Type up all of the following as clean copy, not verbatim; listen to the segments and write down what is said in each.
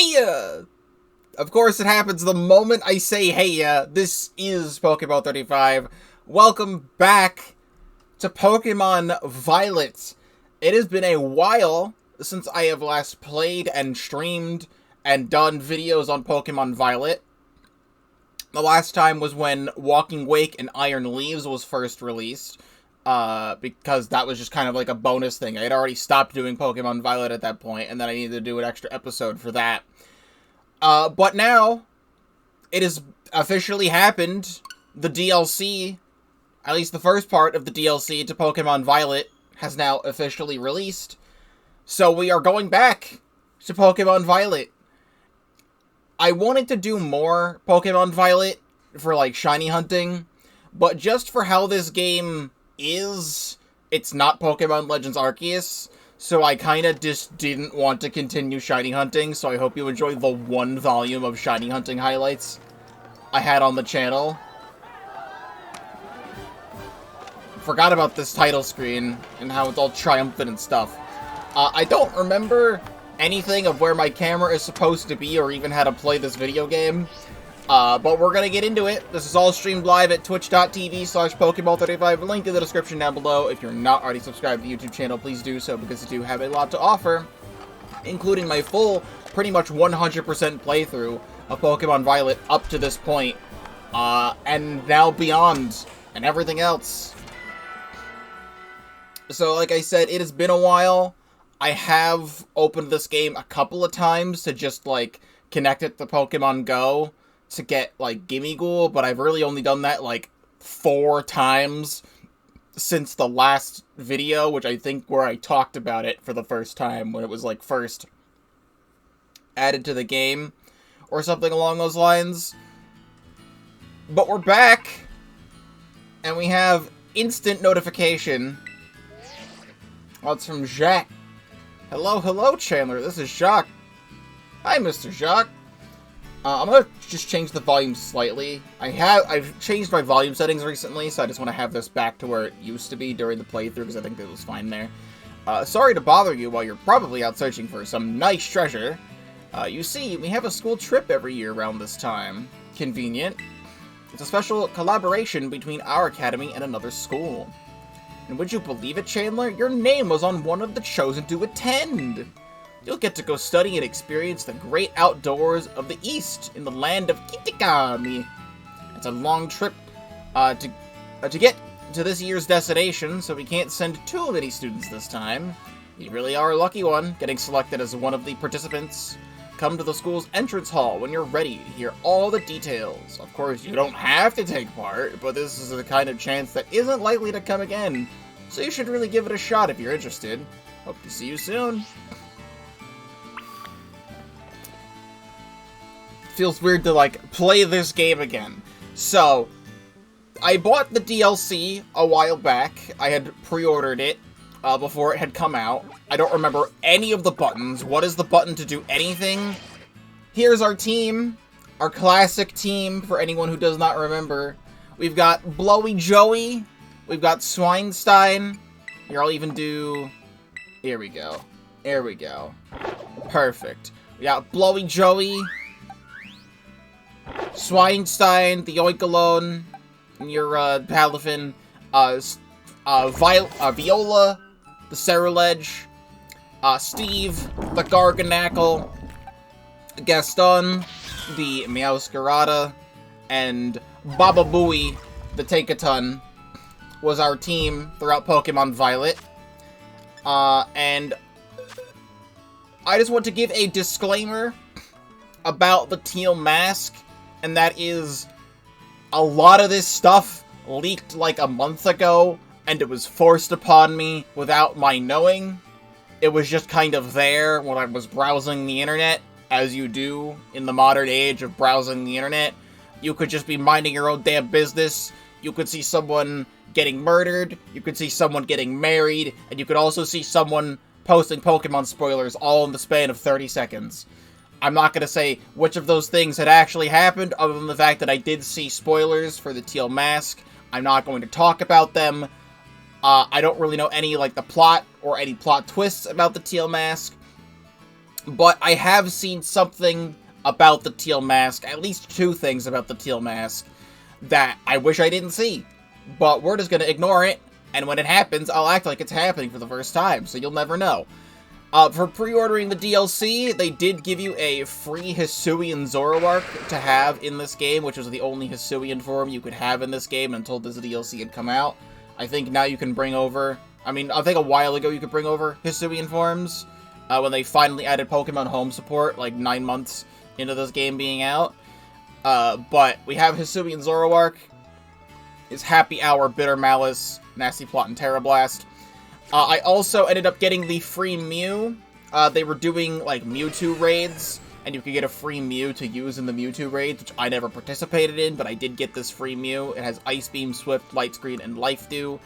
Heya! Of course, it happens the moment I say Heya. This is Pokemon 35. Welcome back to Pokemon Violet. It has been a while since I have last played and streamed and done videos on Pokemon Violet. The last time was when Walking Wake and Iron Leaves was first released. Because that was just kind of like a bonus thing. I had already stopped doing Pokemon Violet at that point, and then I needed to do an extra episode for that. But now, it has officially happened. The DLC, at least the first part of the DLC to Pokemon Violet, has now officially released. So we are going back to Pokemon Violet. I wanted to do more Pokemon Violet for, like, shiny hunting, but just for how this game is, it's not Pokemon Legends Arceus, so I kind of just didn't want to continue shiny hunting, so I hope you enjoy the one volume of shiny hunting highlights I had on the channel. Forgot about this title screen and how it's all triumphant and stuff. I don't remember anything of where my camera is supposed to be or even how to play this video game. But we're gonna get into it. This is all streamed live at twitch.tv/Pokemon35. Link in the description down below. If you're not already subscribed to the YouTube channel, please do so, because I do have a lot to offer, including my full, pretty much 100% playthrough of Pokemon Violet up to this point, and now beyond, and everything else. So, like I said, it has been a while. I have opened this game a couple of times to just, like, connect it to Pokemon Go to get, like, Gimmighoul, but I've really only done that, like, 4 times since the last video, which I think where I talked about it for the first time, when it was, like, first added to the game, or something along those lines. But we're back, and we have instant notification. Oh, it's from Jacques. Hello, Chandler, this is Jacques. Hi, Mr. Jacques. I'm gonna just change the volume slightly. I've changed my volume settings recently, so I just want to have this back to where it used to be during the playthrough, because I think it was fine there. Sorry to bother you while you're probably out searching for some nice treasure. You see, we have a school trip every year around this time. Convenient. It's a special collaboration between our academy and another school. And would you believe it, Chandler? Your name was on one of the chosen to attend! You'll get to go study and experience the great outdoors of the East in the land of Kitakami. It's a long trip to get to this year's destination, so we can't send too many students this time. You really are a lucky one, getting selected as one of the participants. Come to the school's entrance hall when you're ready to hear all the details. Of course, you don't have to take part, but this is the kind of chance that isn't likely to come again, so you should really give it a shot if you're interested. Hope to see you soon. Feels weird to, like, play this game again. So, I bought the DLC a while back. I had pre-ordered it before it had come out. I don't remember any of the buttons. What is the button to do anything? Here's our team. Our classic team, for anyone who does not remember. We've got Blowy Joey. We've got Swinestein. Here, I'll even do... Here we go. There we go. Perfect. We got Blowy Joey, Swinestein, the Oikalone, your Palafin, Viola, the Ceruledge, Steve, the Garganackle, Gaston, the Meowscarada, and Baba Booey, the Take-A-Ton, was our team throughout Pokemon Violet. And I just want to give a disclaimer about the Teal Mask, and that is, a lot of this stuff leaked like a month ago, and it was forced upon me without my knowing. It was just kind of there when I was browsing the internet, as you do in the modern age of browsing the internet. You could just be minding your own damn business. You could see someone getting murdered, you could see someone getting married, and you could also see someone posting Pokemon spoilers all in the span of 30 seconds. I'm not going to say which of those things had actually happened, other than the fact that I did see spoilers for the Teal Mask. I'm not going to talk about them. I don't really know any, like, the plot or any plot twists about the Teal Mask. But I have seen something about the Teal Mask, at least 2 things about the Teal Mask, that I wish I didn't see. But we're just gonna ignore it, and when it happens, I'll act like it's happening for the first time, so you'll never know. For pre-ordering the DLC, they did give you a free Hisuian Zoroark to have in this game, which was the only Hisuian form you could have in this game until this DLC had come out. I think now you can bring over... I mean, I think a while ago you could bring over Hisuian forms, when they finally added Pokemon Home support, like 9 months into this game being out. But we have Hisuian Zoroark, his Happy Hour, Bitter Malice, Nasty Plot, and Terrablast. I also ended up getting the free Mew. They were doing, like, Mewtwo raids, and you could get a free Mew to use in the Mewtwo raids, which I never participated in, but I did get this free Mew. It has Ice Beam, Swift, Light Screen, and Life Dew.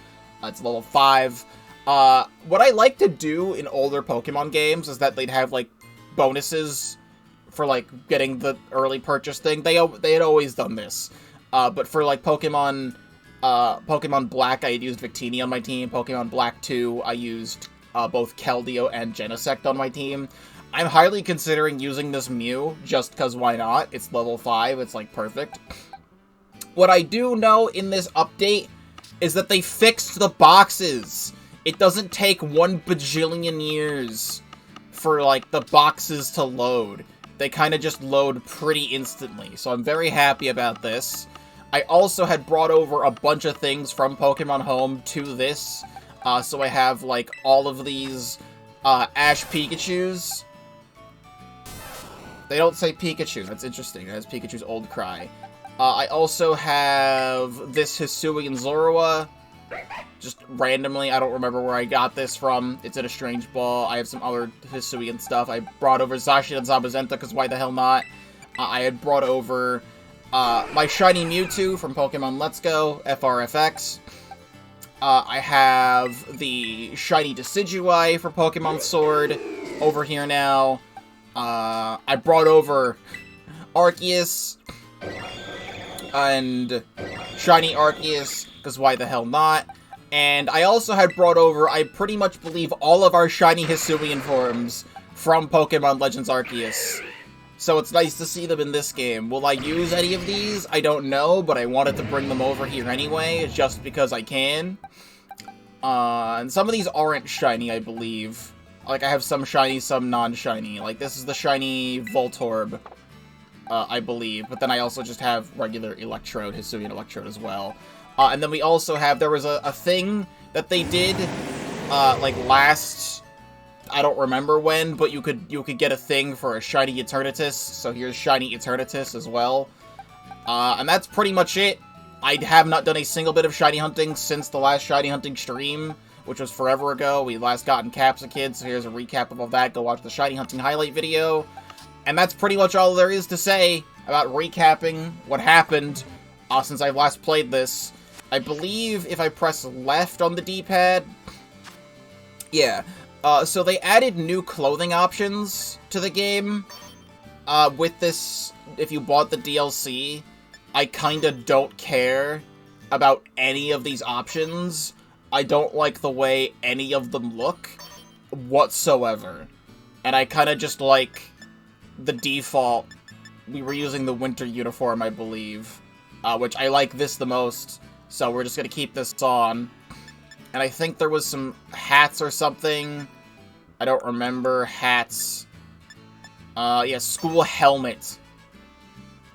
It's level 5. What I like to do in older Pokemon games is that they'd have, like, bonuses for, like, getting the early purchase thing. They had always done this. But for, like, Pokemon Black, I had used Victini on my team. Pokemon Black 2, I used both Keldeo and Genesect on my team. I'm highly considering using this Mew, just because why not? It's level 5, it's like perfect. What I do know in this update is that they fixed the boxes. It doesn't take 1 bajillion years for, like, the boxes to load. They kind of just load pretty instantly, so I'm very happy about this. I also had brought over a bunch of things from Pokemon Home to this. So I have, like, all of these Ash Pikachus. They don't say Pikachu. That's interesting. It has Pikachu's old cry. I also have this Hisuian Zorua. Just randomly. I don't remember where I got this from. It's in a strange ball. I have some other Hisuian stuff. I brought over Zacian and Zamazenta, because why the hell not? I had brought over... my shiny Mewtwo from Pokemon Let's Go, FRFX. I have the shiny Decidueye for Pokemon Sword over here now. I brought over Arceus and shiny Arceus, because why the hell not? And I also had brought over, I pretty much believe, all of our shiny Hisuian forms from Pokemon Legends Arceus. So it's nice to see them in this game. Will I use any of these? I don't know, but I wanted to bring them over here anyway, just because I can. And some of these aren't shiny, I believe. Like, I have some shiny, some non-shiny. Like, this is the shiny Voltorb, I believe. But then I also just have regular Electrode, Hisuian Electrode as well. And then we also have, there was a thing that they did, like, last... I don't remember when, but you could get a thing for a shiny Eternatus, so here's shiny Eternatus as well. And that's pretty much it. I have not done a single bit of shiny hunting since the last shiny hunting stream, which was forever ago. We last got in Capsicid, so here's a recap of all that. Go watch the shiny hunting highlight video. And that's pretty much all there is to say about recapping what happened since I last played this. I believe if I press left on the D-pad... Yeah. So they added new clothing options to the game. With this, if you bought the DLC, I kinda don't care about any of these options. I don't like the way any of them look whatsoever. And I kinda just like the default. We were using the winter uniform, I believe, which I like this the most, so we're just gonna keep this on. And I think there was some hats or something. I don't remember. Hats. Yeah, school helmet.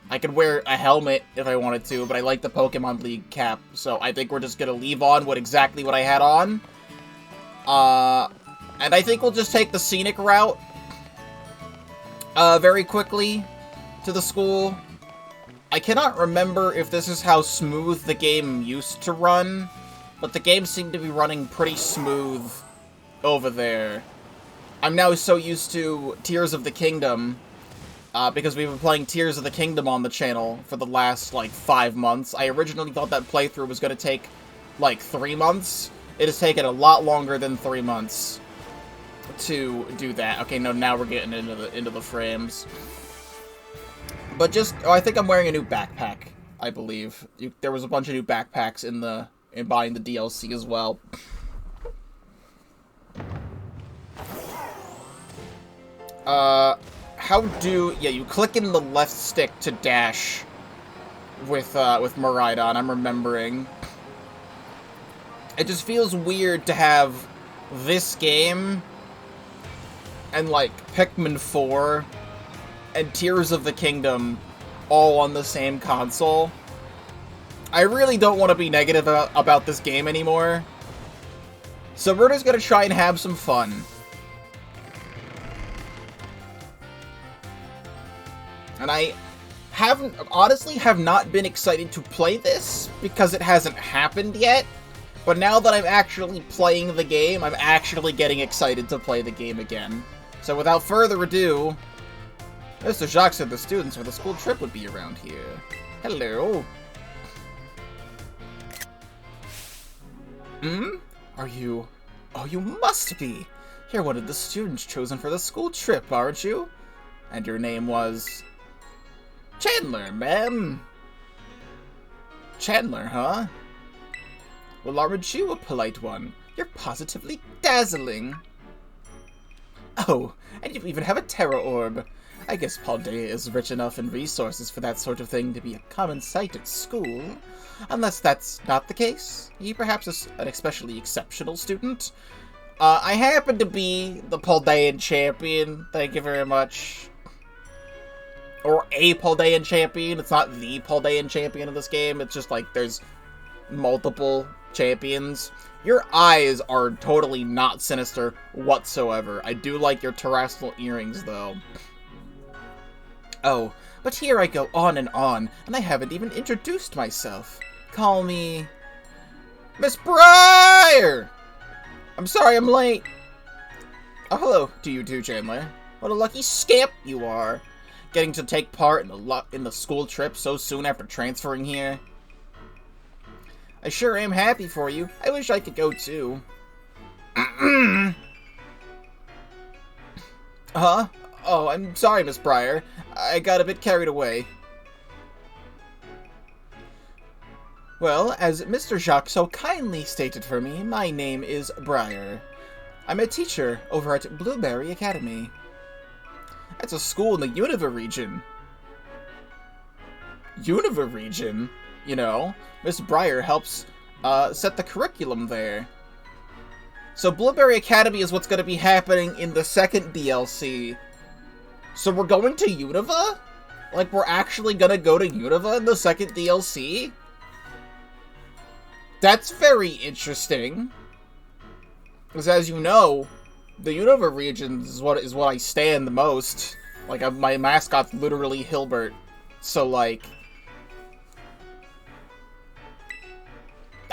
I could wear a helmet if I wanted to, but I like the Pokemon League cap, so I think we're just gonna leave on exactly what I had on. And I think we'll just take the scenic route very quickly to the school. I cannot remember if this is how smooth the game used to run, but the game seemed to be running pretty smooth over there. I'm now so used to Tears of the Kingdom, because we've been playing Tears of the Kingdom on the channel for the last, like, 5 months. I originally thought that playthrough was going to take, like, 3 months. It has taken a lot longer than 3 months to do that. Okay, no, now we're getting into the frames. But just, oh, I think I'm wearing a new backpack, I believe. There was a bunch of new backpacks in buying the DLC as well. Yeah, you click in the left stick to dash with Miraidon, I'm remembering. It just feels weird to have this game and, like, Pikmin 4 and Tears of the Kingdom all on the same console. I really don't want to be negative about this game anymore. So we're just gonna try and have some fun. And I honestly have not been excited to play this because it hasn't happened yet. But now that I'm actually playing the game, I'm actually getting excited to play the game again. So without further ado, Mr. Jacques said the students for the school trip would be around here. Hello. Are you... Oh, you must be! You're one of the students chosen for the school trip, aren't you? And your name was... Chandler, ma'am. Chandler, huh? Well, aren't you a polite one? You're positively dazzling. Oh, and you even have a terror orb. I guess Paldea is rich enough in resources for that sort of thing to be a common sight at school. Unless that's not the case. You perhaps an especially exceptional student? I happen to be the Paldean champion. Thank you very much. Or a Paldean champion. It's not the Paldean champion of this game. It's just like there's multiple champions. Your eyes are totally not sinister whatsoever. I do like your terrestrial earrings, though. Oh, but here I go on, and I haven't even introduced myself. Call me... Miss Briar! I'm sorry I'm late. Oh, hello to you too, Chandler. What a lucky scamp you are. Getting to take part in the school trip so soon after transferring here. I sure am happy for you. I wish I could go too. Huh? Oh, I'm sorry, Miss Briar. I got a bit carried away. Well, as Mr. Jacques so kindly stated for me, my name is Briar. I'm a teacher over at Blueberry Academy. That's a school in the Unova region. Unova region? You know, Miss Briar helps set the curriculum there. So Blueberry Academy is what's going to be happening in the second DLC. So we're going to Unova? Like, we're actually going to go to Unova in the second DLC? That's very interesting. Because as you know, the Unova region is what I stand the most. Like, my mascot's literally Hilbert. So, like...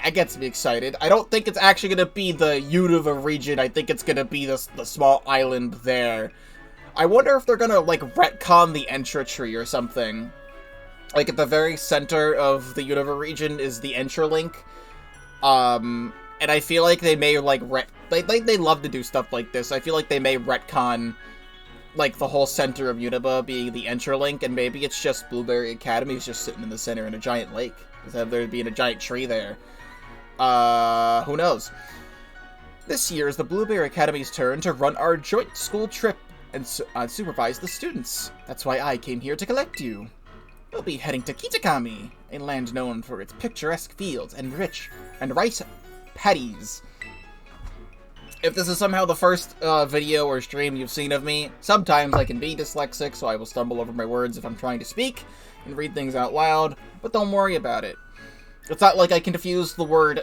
that gets me excited. I don't think it's actually going to be the Unova region. I think it's going to be the small island there. I wonder if they're going to, like, retcon the Entra tree or something. Like, at the very center of the Unova region is the Entra link. And I feel like they may, like, they love to do stuff like this. I feel like they may retcon, like, the whole center of Unova being the Entra link, and maybe it's just Blueberry Academy is just sitting in the center in a giant lake, instead of there being a giant tree there. Who knows? This year is the Blueberry Academy's turn to run our joint school trip and supervise the students. That's why I came here to collect you. We'll be heading to Kitakami, a land known for its picturesque fields and rich and rice paddies. If this is somehow the first video or stream you've seen of me, sometimes I can be dyslexic, so I will stumble over my words if I'm trying to speak and read things out loud, but don't worry about it. It's not like I can confuse the word,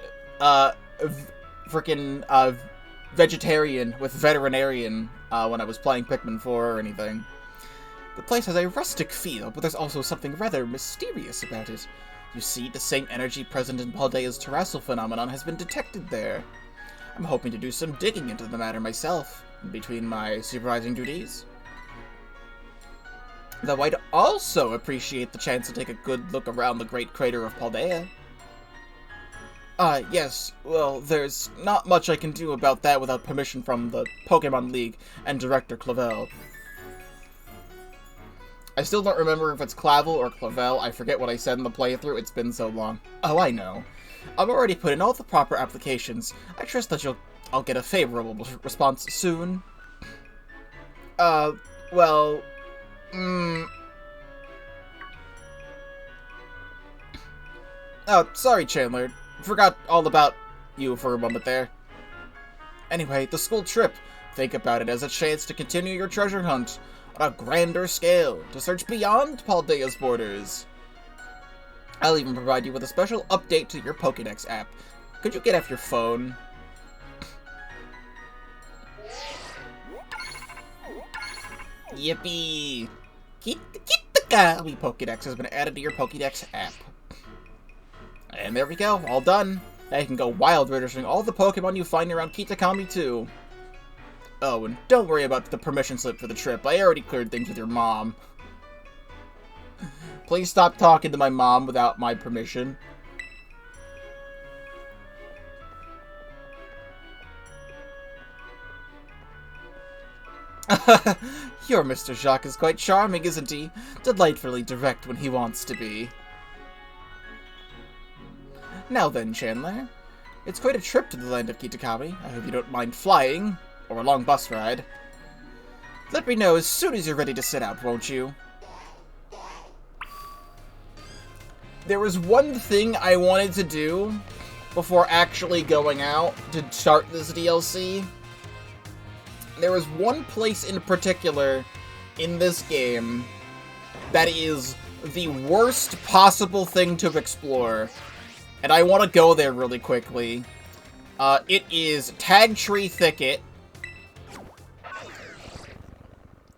vegetarian with veterinarian, when I was playing Pikmin 4 or anything. The place has a rustic feel, but there's also something rather mysterious about it. You see, the same energy present in Paldea's terrestrial phenomenon has been detected there. I'm hoping to do some digging into the matter myself, in between my supervising duties. Though I'd also appreciate the chance to take a good look around the great crater of Paldea. Yes, well, there's not much I can do about that without permission from the Pokemon League and Director Clavel. I still don't remember if it's Clavel or Clavel. I forget what I said in the playthrough. It's been so long. Oh, I know. I've already put in all the proper applications. I trust that I'll get a favorable response soon. Well, oh, sorry, Chandler. Forgot all about you for a moment there. Anyway, the school trip. Think about it as a chance to continue your treasure hunt on a grander scale, to search beyond Paldea's borders. I'll even provide you with a special update to your Pokédex app. Could you get off your phone? Yippee! Kitakami Pokédex has been added to your Pokédex app. And there we go, all done. Now you can go wild registering all the Pokemon you find around Kitakami too. Oh, and don't worry about the permission slip for the trip. I already cleared things with your mom. Please stop talking to my mom without my permission. Your Mr. Jacques is quite charming, isn't he? Delightfully direct when he wants to be. Now then, Chandler. It's quite a trip to the land of Kitakami. I hope you don't mind flying, or a long bus ride. Let me know as soon as you're ready to set out, won't you? There was one thing I wanted to do before actually going out to start this DLC. There was one place in particular in this game that is the worst possible thing to explore. And I want to go there really quickly. It is Tag Tree Thicket.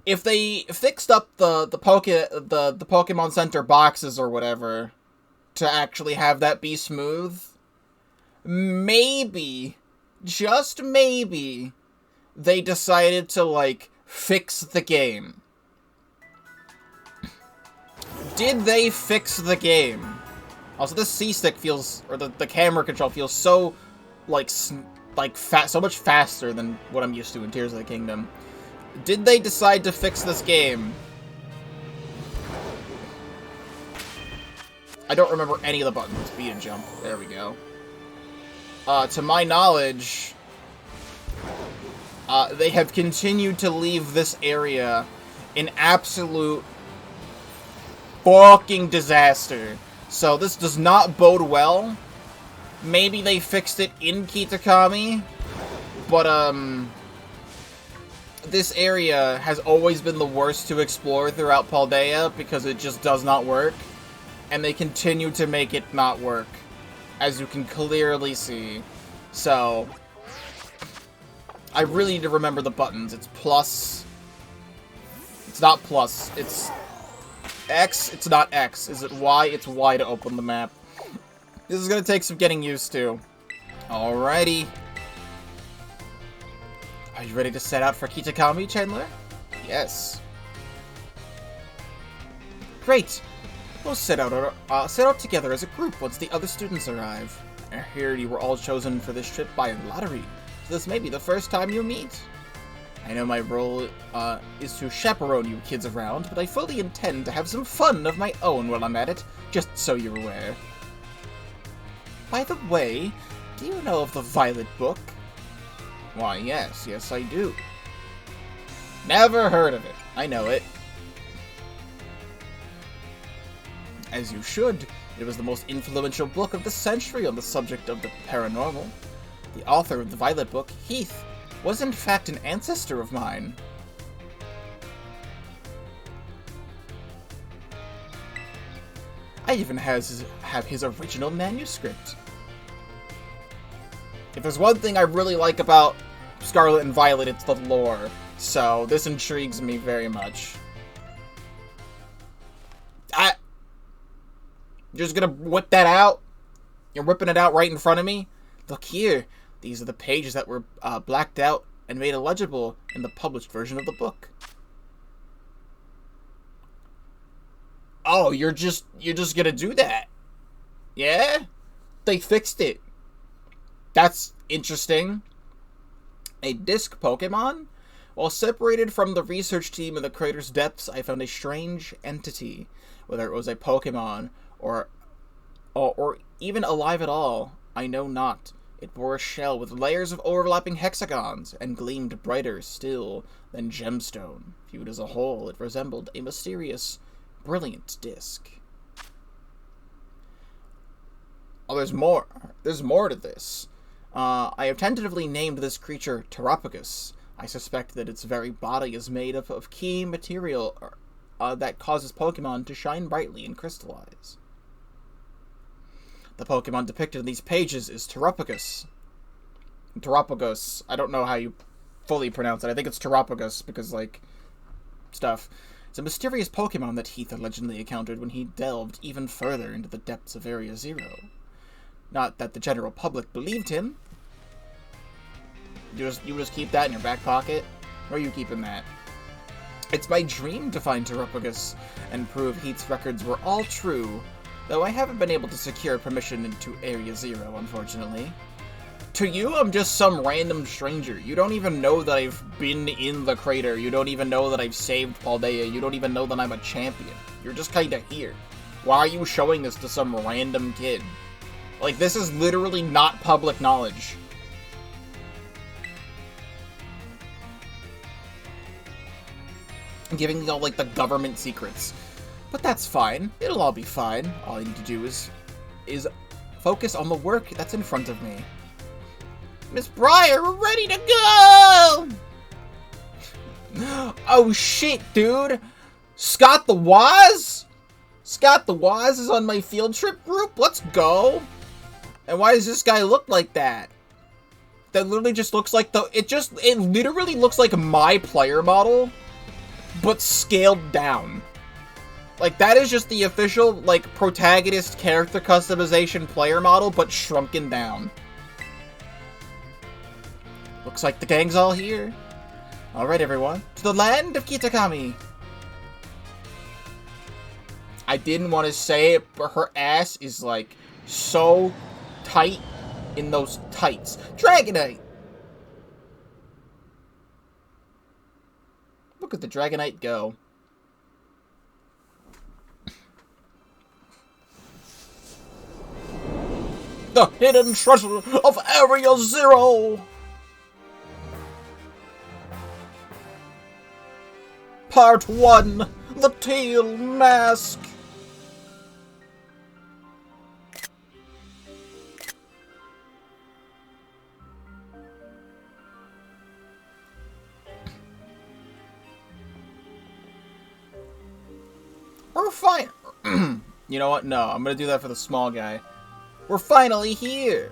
If they fixed up the Pokemon Center boxes or whatever to actually have that be smooth, maybe, just maybe, they decided to, like, fix the game. Did they fix the game? Also, this C-stick feels, or the camera control feels so, so much faster than what I'm used to in Tears of the Kingdom. Did they decide to fix this game? I don't remember any of the buttons. Speed and jump. There we go. To my knowledge, they have continued to leave this area an absolute fucking disaster. So this does not bode well. Maybe they fixed it in Kitakami, but this area has always been the worst to explore throughout Paldea because it just does not work, and they continue to make it not work, as you can clearly see. So I really need to remember the buttons. It's plus. It's not plus. It's X, it's not X. Is it Y? It's Y to open the map. This is gonna take some getting used to. Alrighty. Are you ready to set out for Kitakami, Chandler? Yes. Great. We'll set out together as a group once the other students arrive. I hear you were all chosen for this trip by lottery, so this may be the first time you meet. I know my role is to chaperone you kids around, but I fully intend to have some fun of my own while I'm at it, just so you're aware. By the way, do you know of the Violet book? Why, yes, I do. Never heard of it. I know it. As you should. It was the most influential book of the century on the subject of the paranormal. The author of the Violet book, Heath, was in fact an ancestor of mine. I even have his original manuscript. If there's one thing I really like about Scarlet and Violet, it's the lore. So this intrigues me very much. You're just gonna whip that out? You're whipping it out right in front of me? Look here. These are the pages that were blacked out and made illegible in the published version of the book. Oh, you're just gonna do that? Yeah? They fixed it. That's interesting. A disc Pokemon? While separated from the research team in the crater's depths, I found a strange entity. Whether it was a Pokemon or even alive at all, I know not. It bore a shell with layers of overlapping hexagons and gleamed brighter still than gemstone. Viewed as a whole, it resembled a mysterious, brilliant disk. Oh, there's more. There's more to this. I have tentatively named this creature Terropagus. I suspect that its very body is made up of key material that causes Pokemon to shine brightly and crystallize. The Pokemon depicted in these pages is Terropagus. Terropagus. I don't know how you fully pronounce it. I think it's Terropagus because, like, stuff. It's a mysterious Pokemon that Heath allegedly encountered when he delved even further into the depths of Area Zero. Not that the general public believed him. You just keep that in your back pocket? Where are you keeping that? It's my dream to find Terropagus and prove Heath's records were all true, though I haven't been able to secure permission into Area Zero, unfortunately. To you, I'm just some random stranger. You don't even know that I've been in the crater. You don't even know that I've saved Paldea. You don't even know that I'm a champion. You're just kinda here. Why are you showing this to some random kid? Like, this is literally not public knowledge. I'm giving you all, like, the government secrets. But that's fine. It'll all be fine. All I need to do is focus on the work that's in front of me. Miss Briar, we're ready to go! Oh shit, dude! Scott the Waz? Scott the Waz is on my field trip group? Let's go! And why does this guy look like that? That literally just looks like it literally looks like my player model, but scaled down. Like, that is just the official, like, protagonist character customization player model, but shrunken down. Looks like the gang's all here. Alright, everyone. To the land of Kitakami. I didn't want to say it, but her ass is, like, so tight in those tights. Dragonite! Look at the Dragonite go. The hidden treasure of Area Zero! Part 1, the Teal Mask. We're fine. You know what? No, I'm gonna do that for the small guy. We're finally here.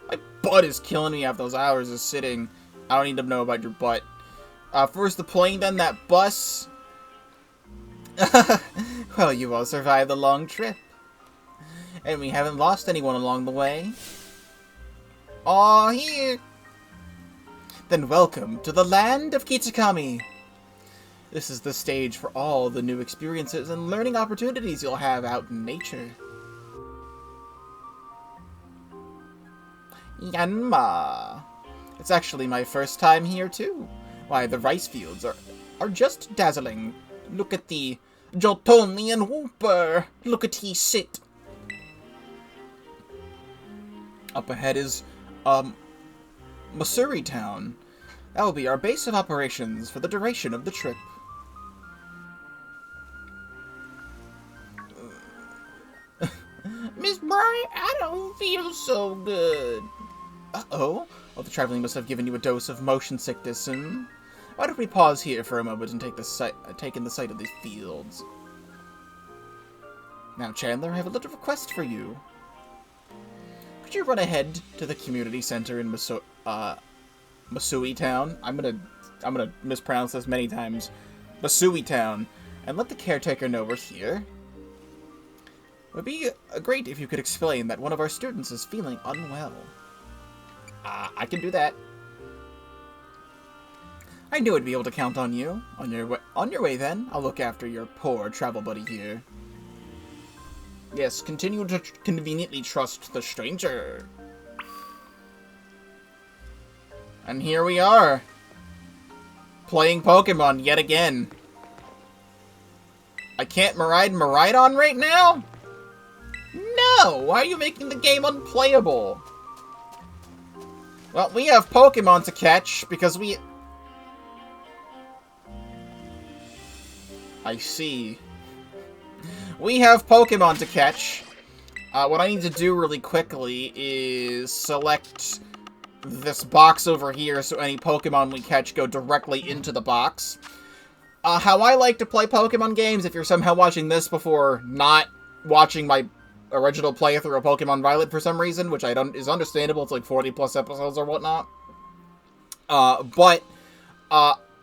My butt is killing me after those hours of sitting. I don't need to know about your butt. First the plane, then that bus. Well, you all survived the long trip. And we haven't lost anyone along the way. Aw, here. Then welcome to the land of Kitakami. This is the stage for all the new experiences and learning opportunities you'll have out in nature. Yanma. It's actually my first time here, too. Why, the rice fields are just dazzling. Look at the Joltonian Whooper. Look at he sit. Up ahead is, Masuri Town. That will be our base of operations for the duration of the trip. Miss Bright, I don't feel so good. Uh-oh. Well, the traveling must have given you a dose of motion sickness, Why don't we pause here for a moment and take in the sight of these fields? Now, Chandler, I have a little request for you. Could you run ahead to the community center in Masui Town? I'm gonna mispronounce this many times. Masui Town, and let the caretaker know we're here. It would be great if you could explain that one of our students is feeling unwell. I can do that. I knew I'd be able to count on you. On your way, then. I'll look after your poor travel buddy here. Yes, continue to conveniently trust the stranger. And here we are. Playing Pokemon yet again. I can't Miraidon right now? No! Why are you making the game unplayable? Well, we have Pokemon to catch, because we... I see. We have Pokemon to catch. What I need to do really quickly is select this box over here so any Pokemon we catch go directly into the box. How I like to play Pokemon games, if you're somehow watching this before not watching my original playthrough of Pokemon Violet for some reason, which is understandable, it's like 40 plus episodes or whatnot.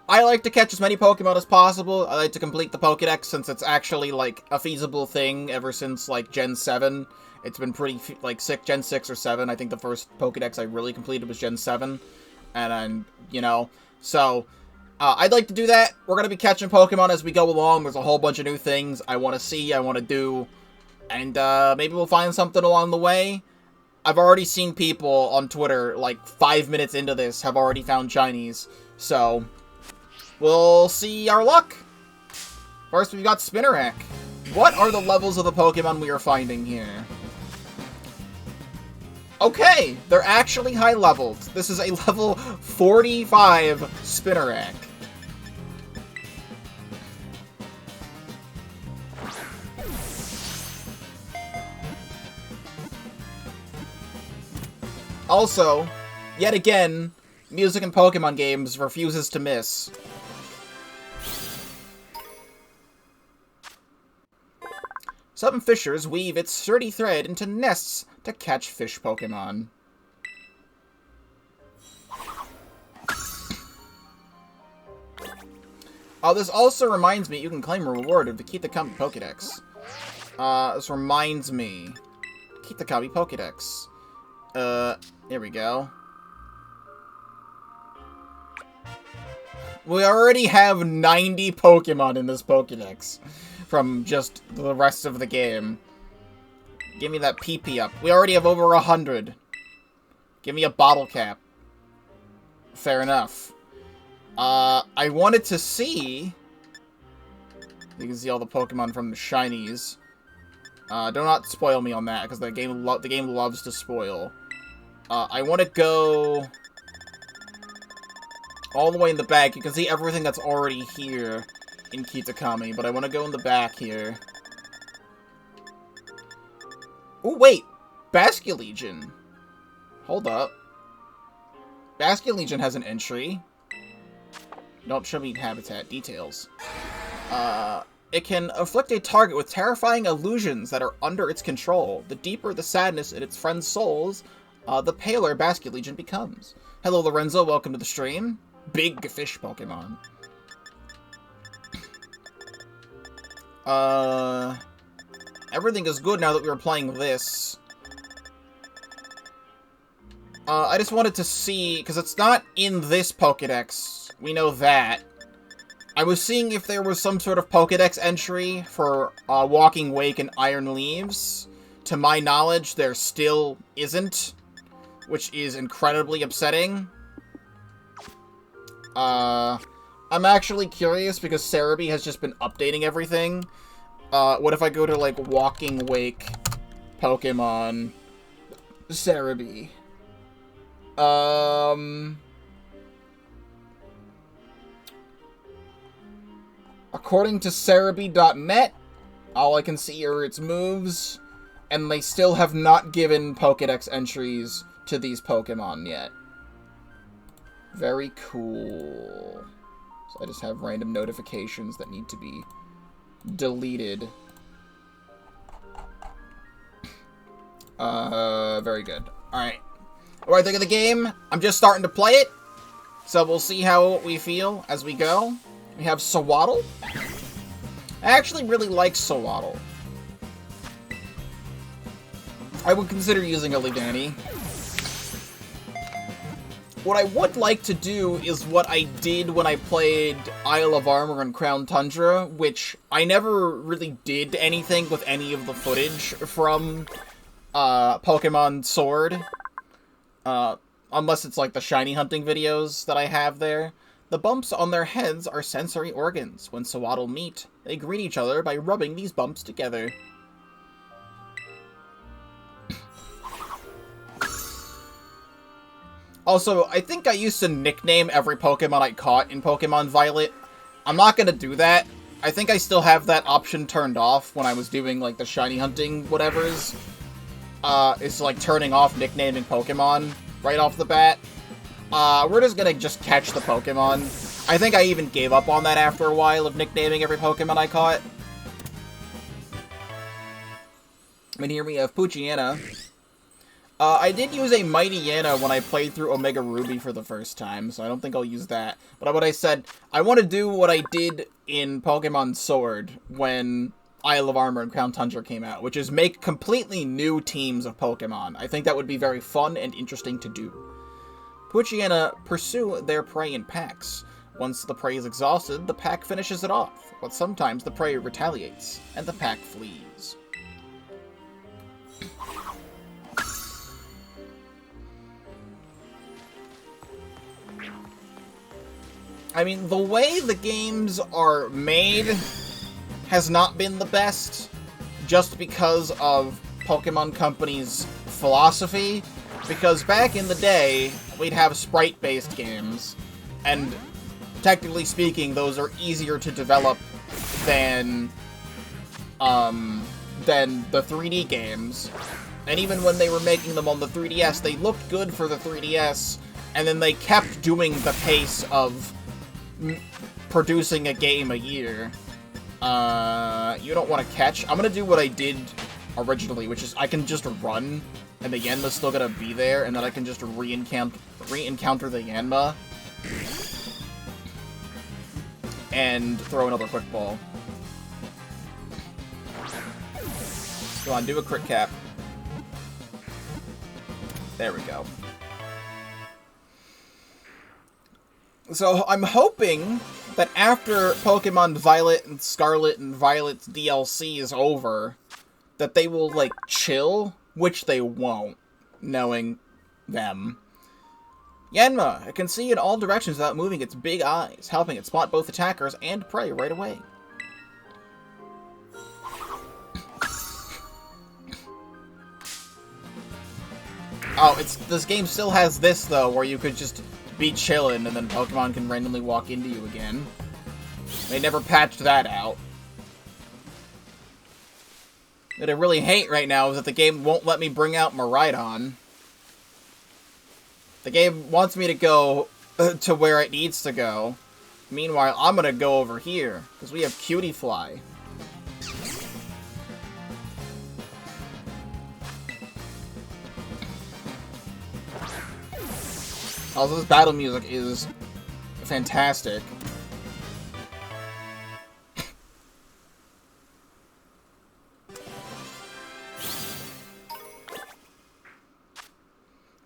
I like to catch as many Pokemon as possible. I like to complete the Pokédex since it's actually, like, a feasible thing ever since, like, Gen 7. It's been pretty, like, Gen 6 or 7. I think the first Pokédex I really completed was Gen 7. And, you know, so... I'd like to do that. We're going to be catching Pokemon as we go along. There's a whole bunch of new things I want to see, I want to do. And, maybe we'll find something along the way. I've already seen people on Twitter, like, 5 minutes into this, have already found shinies. So... we'll see our luck. First, we've got Spinarak. What are the levels of the Pokemon we are finding here? Okay, they're actually high-leveled. This is a level 45 Spinarak. Also, yet again, music in Pokemon games refuses to miss. Some fishers weave its sturdy thread into nests to catch fish Pokemon. Oh, this also reminds me you can claim a reward of the Kitakami Pokédex. This reminds me. Kitakami Pokédex. Here we go. We already have 90 Pokemon in this Pokédex. From just the rest of the game. Give me that PP up. We already have over 100. Give me a bottle cap. Fair enough. I wanted to see... You can see all the Pokemon from the shinies. Do not spoil me on that, because the game loves to spoil. I want to go... all the way in the back. You can see everything that's already here in Kitakami, but I want to go in the back here. Oh, wait! Basculegion! Hold up. Basculegion has an entry. Don't show me habitat details. It can afflict a target with terrifying illusions that are under its control. The deeper the sadness in its friends' souls, the paler Basculegion becomes. Hello, Lorenzo. Welcome to the stream. Big fish Pokemon. Everything is good now that we were playing this. I just wanted to see, because it's not in this Pokédex. We know that. I was seeing if there was some sort of Pokédex entry for Walking Wake and Iron Leaves. To my knowledge, there still isn't, which is incredibly upsetting. I'm actually curious because Cerebi has just been updating everything. What if I go to, like, Walking Wake Pokemon Cerebi? According to Cerebi.net, all I can see are its moves, and they still have not given Pokédex entries to these Pokemon yet. Very cool. So I just have random notifications that need to be deleted. Very good. Alright. What do I think of the game? I'm just starting to play it, so we'll see how we feel as we go. We have Sewaddle. I actually really like Sewaddle. I would consider using a Leavanny. What I would like to do is what I did when I played Isle of Armor and Crown Tundra, which I never really did anything with any of the footage from Pokemon Sword. Unless it's like the shiny hunting videos that I have there. The bumps on their heads are sensory organs. When Sewaddle meet, they greet each other by rubbing these bumps together. Also, I think I used to nickname every Pokemon I caught in Pokemon Violet. I'm not gonna do that. I think I still have that option turned off when I was doing, like, the shiny hunting whatevers. It's, like, turning off nicknaming Pokemon right off the bat. We're just gonna catch the Pokemon. I think I even gave up on that after a while of nicknaming every Pokemon I caught. And here we have Poochyena. I did use a Mightyena when I played through Omega Ruby for the first time, so I don't think I'll use that. But what I said, I want to do what I did in Pokemon Sword when Isle of Armor and Crown Tundra came out, which is make completely new teams of Pokemon. I think that would be very fun and interesting to do. Poochyena pursue their prey in packs. Once the prey is exhausted, the pack finishes it off, but sometimes the prey retaliates, and the pack flees. I mean, the way the games are made has not been the best, just because of Pokemon Company's philosophy. Because back in the day, we'd have sprite-based games, and technically speaking, those are easier to develop than the 3D games. And even when they were making them on the 3DS, they looked good for the 3DS, and then they kept doing the pace of producing a game a year. You don't want to catch. I'm gonna do what I did originally, which is I can just run, and the Yanma's still gonna be there, and then I can just re-encounter the Yanma and throw another quick ball. Come on, do a crit cap. There we go. So, I'm hoping that after Pokemon Violet and Scarlet and Violet's DLC is over, that they will, like, chill, which they won't, knowing them. Yanma, it can see in all directions without moving its big eyes, helping it spot both attackers and prey right away. Oh, this game still has this, though, where you could just be chillin' and then Pokemon can randomly walk into you again. They never patched that out. What I really hate right now is that the game won't let me bring out Miraidon. The game wants me to go to where it needs to go. Meanwhile, I'm gonna go over here, because we have Cutiefly. Also, this battle music is fantastic.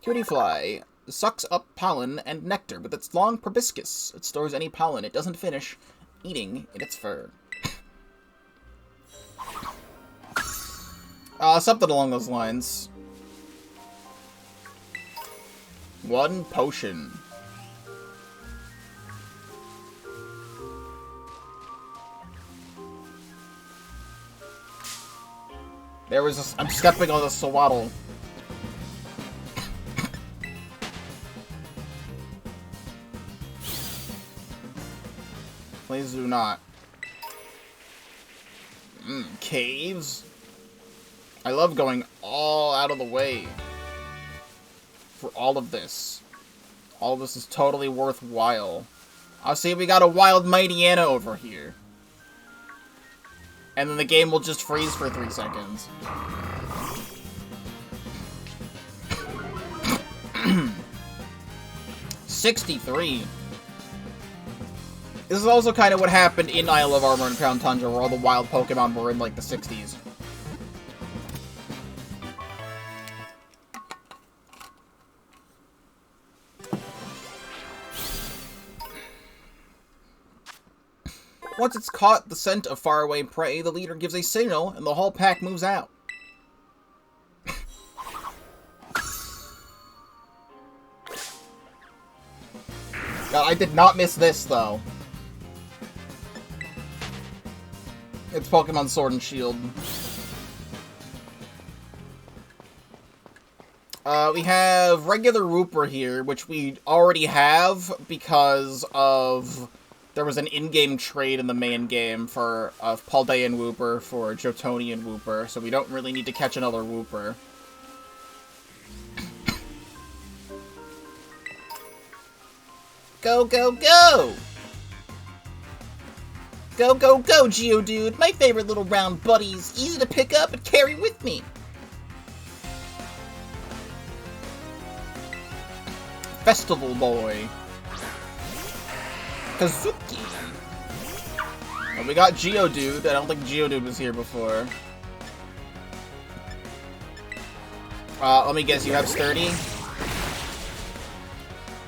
Cutiefly sucks up pollen and nectar with its long proboscis. It stores any pollen it doesn't finish eating in its fur. Something along those lines. 1 potion. There was I'm stepping on the Sawaddle. Please do not. Caves? I love going all out of the way for all of this. All of this is totally worthwhile. I'll see we got a wild Mightyena over here. And then the game will just freeze for 3 seconds. $63. This is also kind of what happened in Isle of Armor and Crown Tundra, where all the wild Pokemon were in, like, the 60s. Once it's caught the scent of faraway prey, the leader gives a signal, and the whole pack moves out. God, I did not miss this, though. It's Pokemon Sword and Shield. We have regular Wooper here, which we already have because of... There was an in-game trade in the main game for Paldean Wooper for Jotonian Wooper, so we don't really need to catch another Wooper. Go, go, go! Go, go, go, Geodude! My favorite little round buddies, easy to pick up and carry with me! Festival Boy. Kazuki. Well, we got Geodude. I don't think Geodude was here before. Let me guess, you have Sturdy?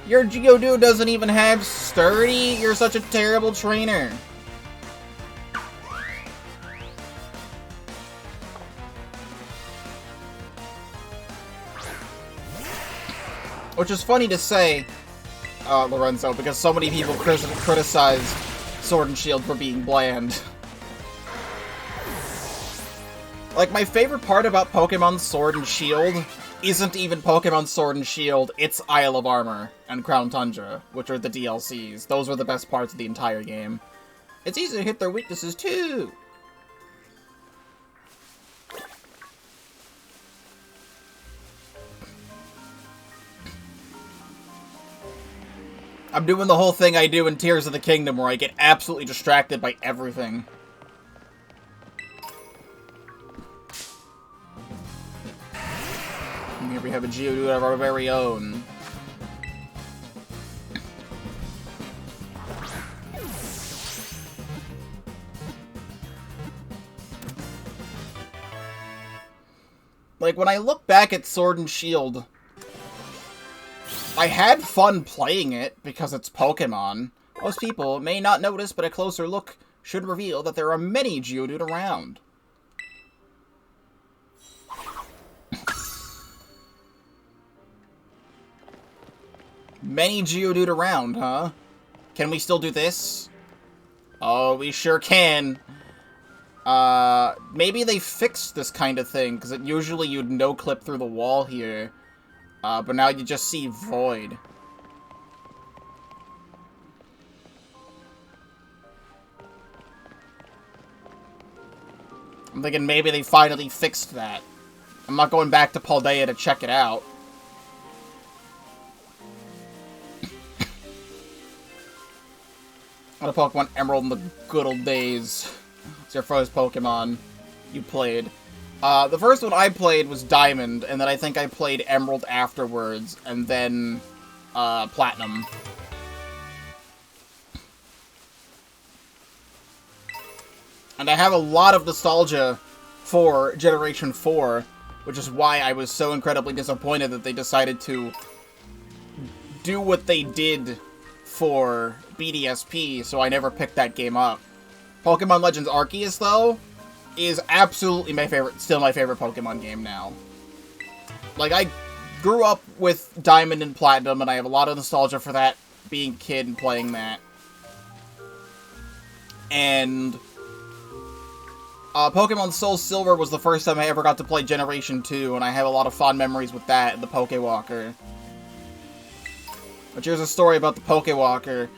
Your Geodude doesn't even have Sturdy? You're such a terrible trainer. Which is funny to say, Lorenzo, because so many people criticized Sword and Shield for being bland. Like, my favorite part about Pokemon Sword and Shield isn't even Pokemon Sword and Shield, it's Isle of Armor and Crown Tundra, which are the DLCs. Those were the best parts of the entire game. It's easy to hit their weaknesses, too! I'm doing the whole thing I do in Tears of the Kingdom, where I get absolutely distracted by everything. And here we have a Geodude of our very own. Like, when I look back at Sword and Shield, I had fun playing it, because it's Pokemon. Most people may not notice, but a closer look should reveal that there are many Geodude around. Many Geodude around, huh? Can we still do this? Oh, we sure can. Maybe they fixed this kind of thing, because usually you'd no-clip through the wall here. But now you just see Void. I'm thinking maybe they finally fixed that. I'm not going back to Paldea to check it out. On a Pokemon Emerald in the good old days. It's your first Pokemon you played. The first one I played was Diamond, and then I think I played Emerald afterwards, and then, Platinum. And I have a lot of nostalgia for Generation 4, which is why I was so incredibly disappointed that they decided to do what they did for BDSP, so I never picked that game up. Pokemon Legends Arceus, though, is absolutely my favorite, still my favorite Pokemon game now. Like, I grew up with Diamond and Platinum, and I have a lot of nostalgia for that, being a kid and playing that. And Pokemon Soul Silver was the first time I ever got to play Generation 2, and I have a lot of fond memories with that and the Pokewalker. But here's a story about the Pokewalker,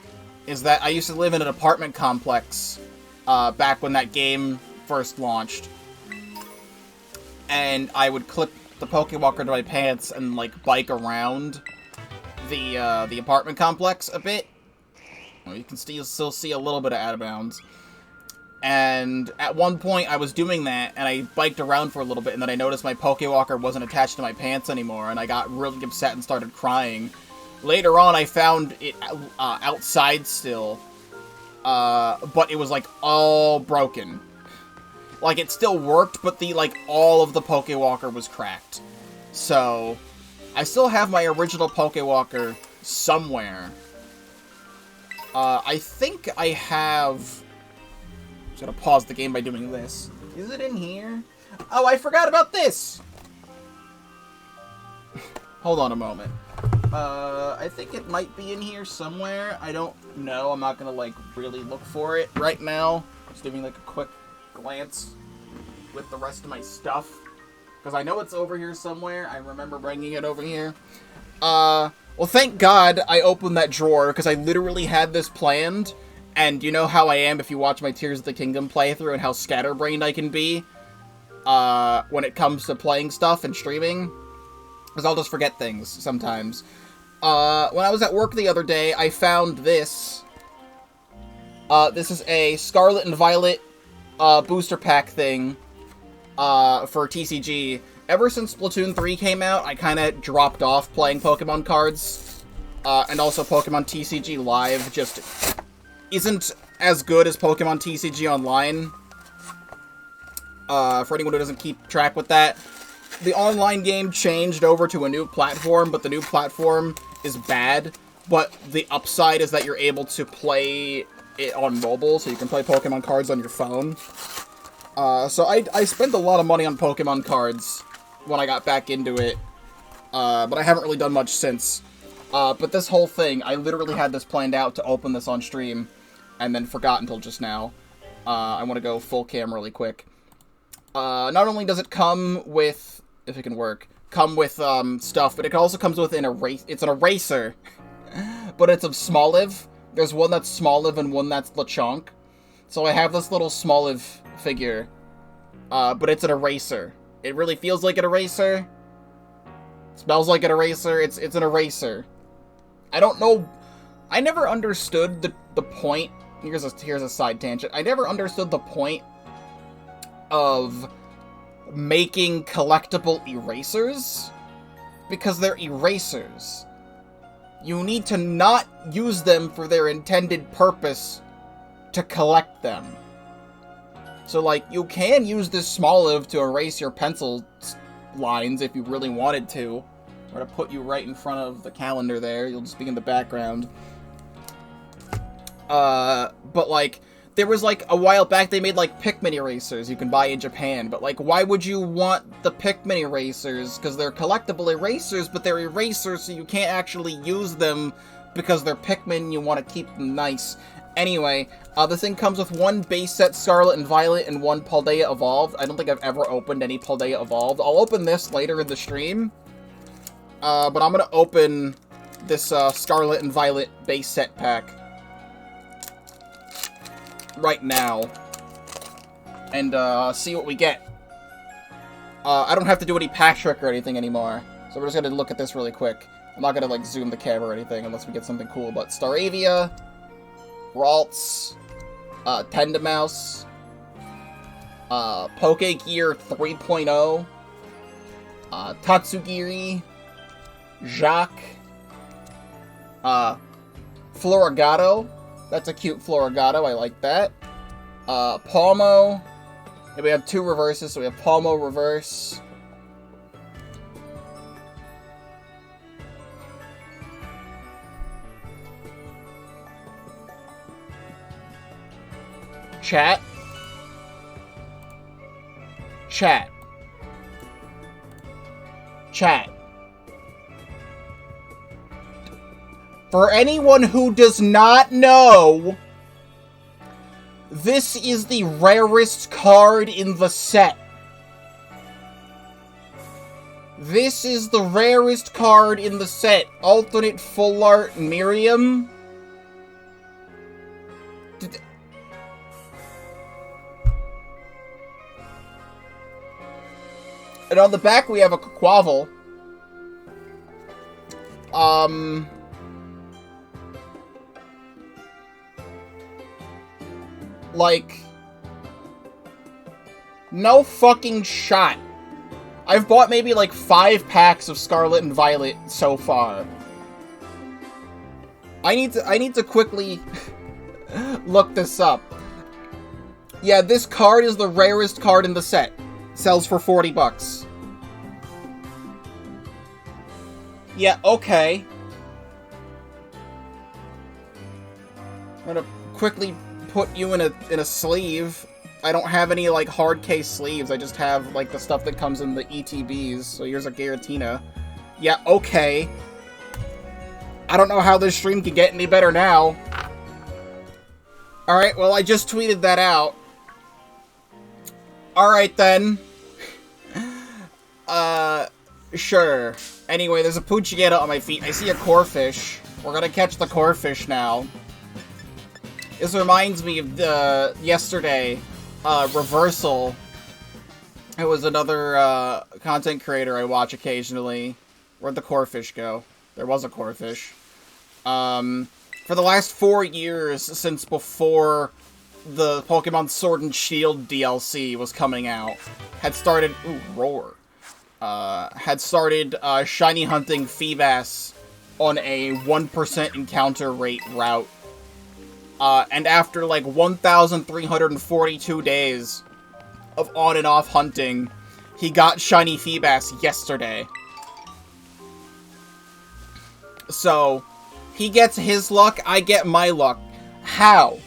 is that I used to live in an apartment complex back when that game first launched. And I would clip the Pokewalker to my pants and, like, bike around the apartment complex a bit. Well, you can still see a little bit of out of bounds. And at one point, I was doing that, and I biked around for a little bit, and then I noticed my Pokewalker wasn't attached to my pants anymore, and I got really upset and started crying. Later on, I found it outside still, but it was, like, all broken. Like, it still worked, but all of the Pokewalker was cracked. So, I still have my original Pokewalker somewhere. I think I have... I'm just gonna pause the game by doing this. Is it in here? Oh, I forgot about this! Hold on a moment. I think it might be in here somewhere. I don't know. I'm not gonna, like, really look for it right now. Just doing, like, a quick glance with the rest of my stuff. Because I know it's over here somewhere. I remember bringing it over here. Well, thank God I opened that drawer, because I literally had this planned. And you know how I am if you watch my Tears of the Kingdom playthrough and how scatterbrained I can be when it comes to playing stuff and streaming. Because I'll just forget things sometimes. When I was at work the other day, I found this. This is a Scarlet and Violet booster pack thing for TCG. Ever since Splatoon 3 came out, I kind of dropped off playing Pokemon cards. And also Pokemon TCG Live just isn't as good as Pokemon TCG Online. For anyone who doesn't keep track with that. The online game changed over to a new platform, but the new platform is bad. But the upside is that you're able to play it on mobile, so you can play Pokemon cards on your phone. So I spent a lot of money on Pokemon cards when I got back into it. But I haven't really done much since. But this whole thing, I literally had this planned out to open this on stream, and then forgot until just now. I want to go full cam really quick. Not only does it come with, if it can work, come with stuff, but it also comes with an eraser. It's an eraser, but it's of Smoliv. There's one that's Smoliv and one that's Lechonk. So I have this little Smoliv figure, but it's an eraser. It really feels like an eraser. Smells like an eraser. It's an eraser. I don't know. I never understood the point. Here's a side tangent. I never understood the point of making collectible erasers, because they're erasers. You need to not use them for their intended purpose to collect them. So, like, you can use this Smoliv to erase your pencil lines if you really wanted to. Or to put you right in front of the calendar there. You'll just be in the background. But, like, there was, like, a while back they made, like, Pikmin erasers you can buy in Japan. But, like, why would you want the Pikmin erasers? Because they're collectible erasers, but they're erasers so you can't actually use them because they're Pikmin, you want to keep them nice. Anyway, this thing comes with one base set Scarlet and Violet and one Paldea Evolved. I don't think I've ever opened any Paldea Evolved. I'll open this later in the stream. But I'm gonna open this Scarlet and Violet base set pack right now and see what we get. I don't have to do any pack trick or anything anymore, so we're just gonna look at this really quick. I'm not gonna like zoom the camera or anything unless we get something cool. But Staravia, Ralts, Tendamaus, Pokegear 3.0, Tatsugiri, Jacques, Florigato. That's a cute Florigato, I like that. Palmo. And we have two reverses, so we have Palmo reverse. Chat. For anyone who does not know, this is the rarest card in the set. This is the rarest card in the set. Alternate Full Art Miriam. And on the back we have a Quavel. Like, no fucking shot. I've bought maybe like 5 packs of Scarlet and Violet so far. I need to quickly look this up. Yeah, this card is the rarest card in the set. Sells for 40 bucks. Yeah, okay. I'm gonna quickly put you in a sleeve. I don't have any like hard case sleeves. I just have like the stuff that comes in the ETBs. So here's a Giratina. Yeah, okay. I don't know how this stream can get any better now. Alright, well I just tweeted that out. Alright then. Sure. Anyway, there's a Poochigeta on my feet. I see a Corefish. We're gonna catch the Corefish now. This reminds me of yesterday, Reversal. It was another content creator I watch occasionally. Where'd the Corefish go? There was a Corefish. For the last 4 years since before the Pokemon Sword and Shield DLC was coming out, had started... Ooh, Roar. Had started shiny hunting Feebas on a 1% encounter rate route. And after like 1,342 days of on and off hunting, he got shiny Feebas yesterday. So, he gets his luck, I get my luck. How?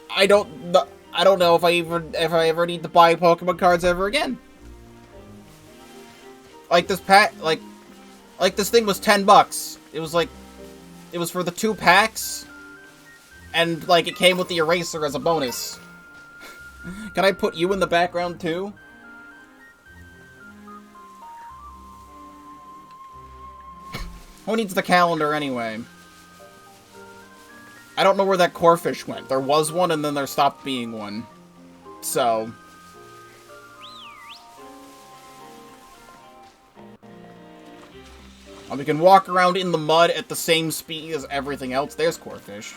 I don't know if I ever need to buy Pokemon cards ever again. Like this like this thing was $10. It was for the 2 packs, and like it came with the eraser as a bonus. Can I put you in the background too? Who needs the calendar anyway? I don't know where that Corefish went. There was one, and then there stopped being one. So... we can walk around in the mud at the same speed as everything else. There's Corefish.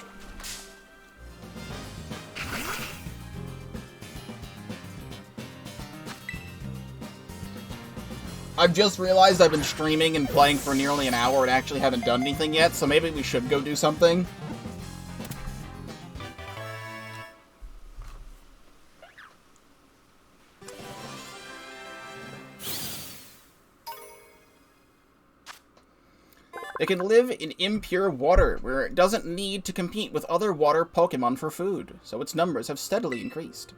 I've just realized I've been streaming and playing for nearly an hour and actually haven't done anything yet, so maybe we should go do something. It can live in impure water, where it doesn't need to compete with other water Pokemon for food, so its numbers have steadily increased.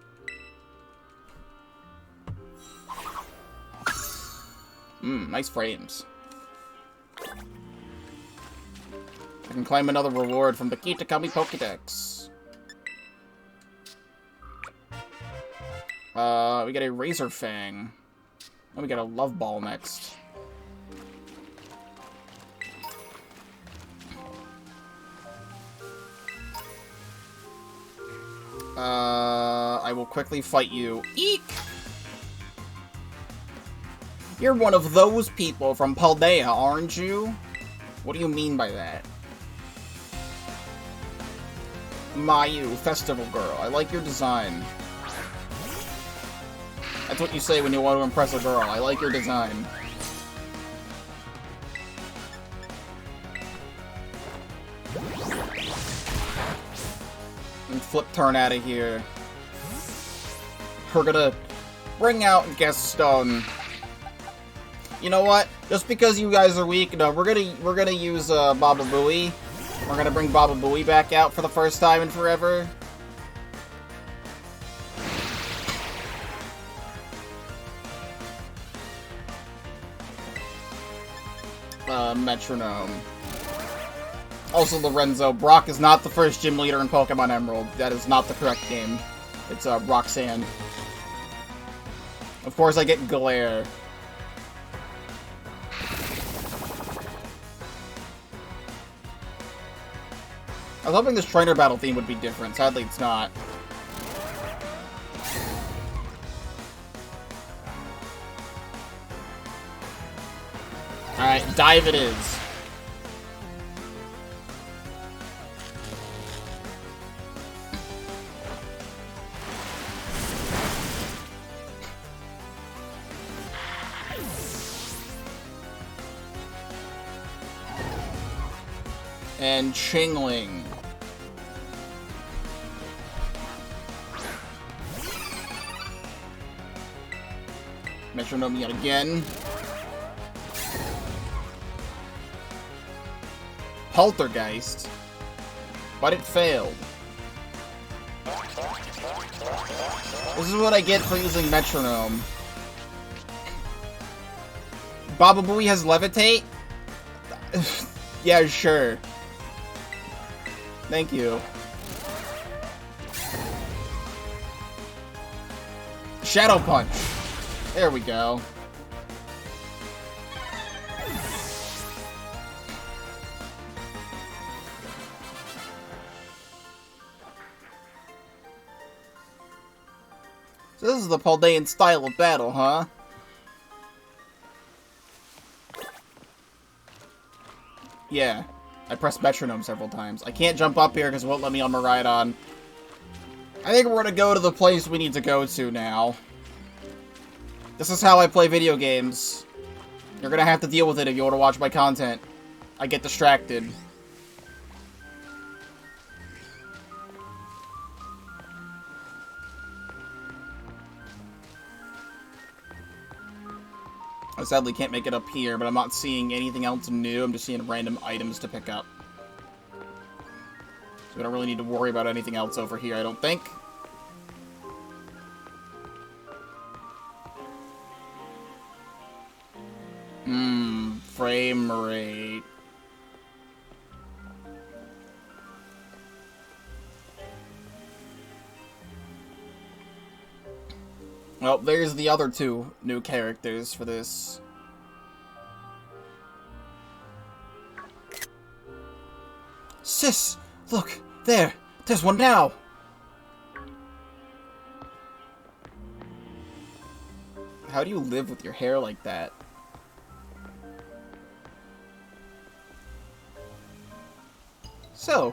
Nice frames. I can claim another reward from the Kitakami Pokédex. We get a Razor Fang. And we get a Love Ball next. I will quickly fight you. Eek! You're one of those people from Paldea, aren't you? What do you mean by that? Mayu, Festival Girl. I like your design. That's what you say when you want to impress a girl. I like your design. And flip turn out of here. We're gonna bring out Gaston. You know what? Just because you guys are weak, no, we're gonna use Baba Booey. We're gonna bring Baba Booey back out for the first time in forever. Metronome. Also, Lorenzo, Brock is not the first gym leader in Pokemon Emerald. That is not the correct game. It's Roxanne. Of course, I get Glare. I was hoping this trainer battle theme would be different. Sadly, it's not. Alright, dive it is. And Chingling. Metronome yet again. Poltergeist. But it failed. This is what I get for using Metronome. Baba Booey has Levitate? Yeah, sure. Thank you. Shadow Punch. There we go. So this is the Paldean style of battle, huh? Yeah. I pressed metronome several times. I can't jump up here because it won't let me on Miraidon. I think we're gonna go to the place we need to go to now. This is how I play video games. You're gonna have to deal with it if you want to watch my content. I get distracted. I sadly can't make it up here, but I'm not seeing anything else new. I'm just seeing random items to pick up. So we don't really need to worry about anything else over here, I don't think. Frame rate. Well, there's the other two new characters for this. Sis! Look! There! There's one now! How do you live with your hair like that? So,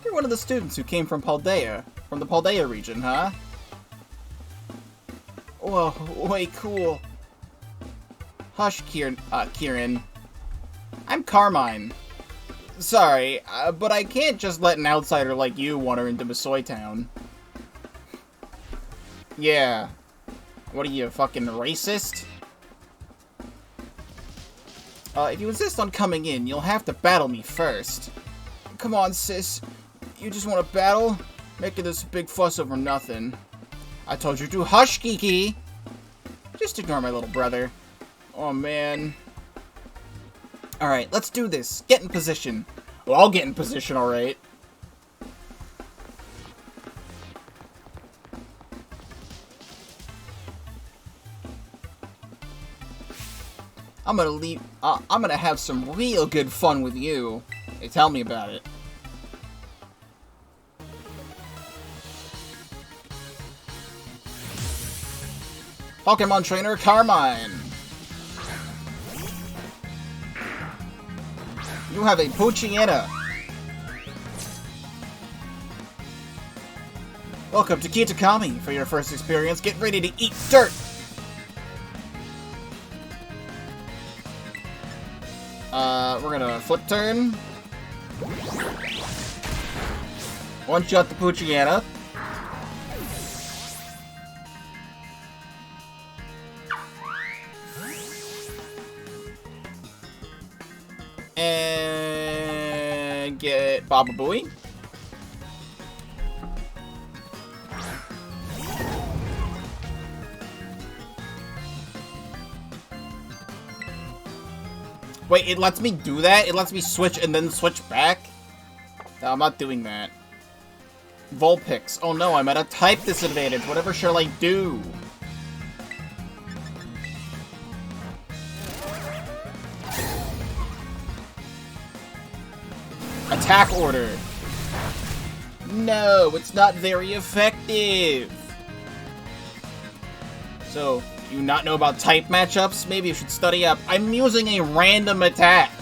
you're one of the students who came from Paldea, from the Paldea region, huh? Whoa, way cool. Hush, Kieran. I'm Carmine. Sorry, but I can't just let an outsider like you wander into Masoi Town. Yeah. What are you, fucking racist? If you insist on coming in, you'll have to battle me first. Come on, sis. You just want to battle? Making this big fuss over nothing. I told you to hush, Kiki! Just ignore my little brother. Oh, man. Alright, let's do this. Get in position. Well, I'll get in position, alright. I'm gonna have some real good fun with you. Hey, tell me about it. Pokemon Trainer Carmine. You have a Poochyena. Welcome to Kitakami. For your first experience, get ready to eat dirt. We're gonna flip turn. One shot the Poochyena. And get Baba Booey. Wait, it lets me do that? It lets me switch and then switch back? No, I'm not doing that. Vulpix. Oh no, I'm at a type disadvantage. Whatever shall I do? Attack order. No, it's not very effective. So, do you not know about type matchups? Maybe you should study up. I'm using a random attack.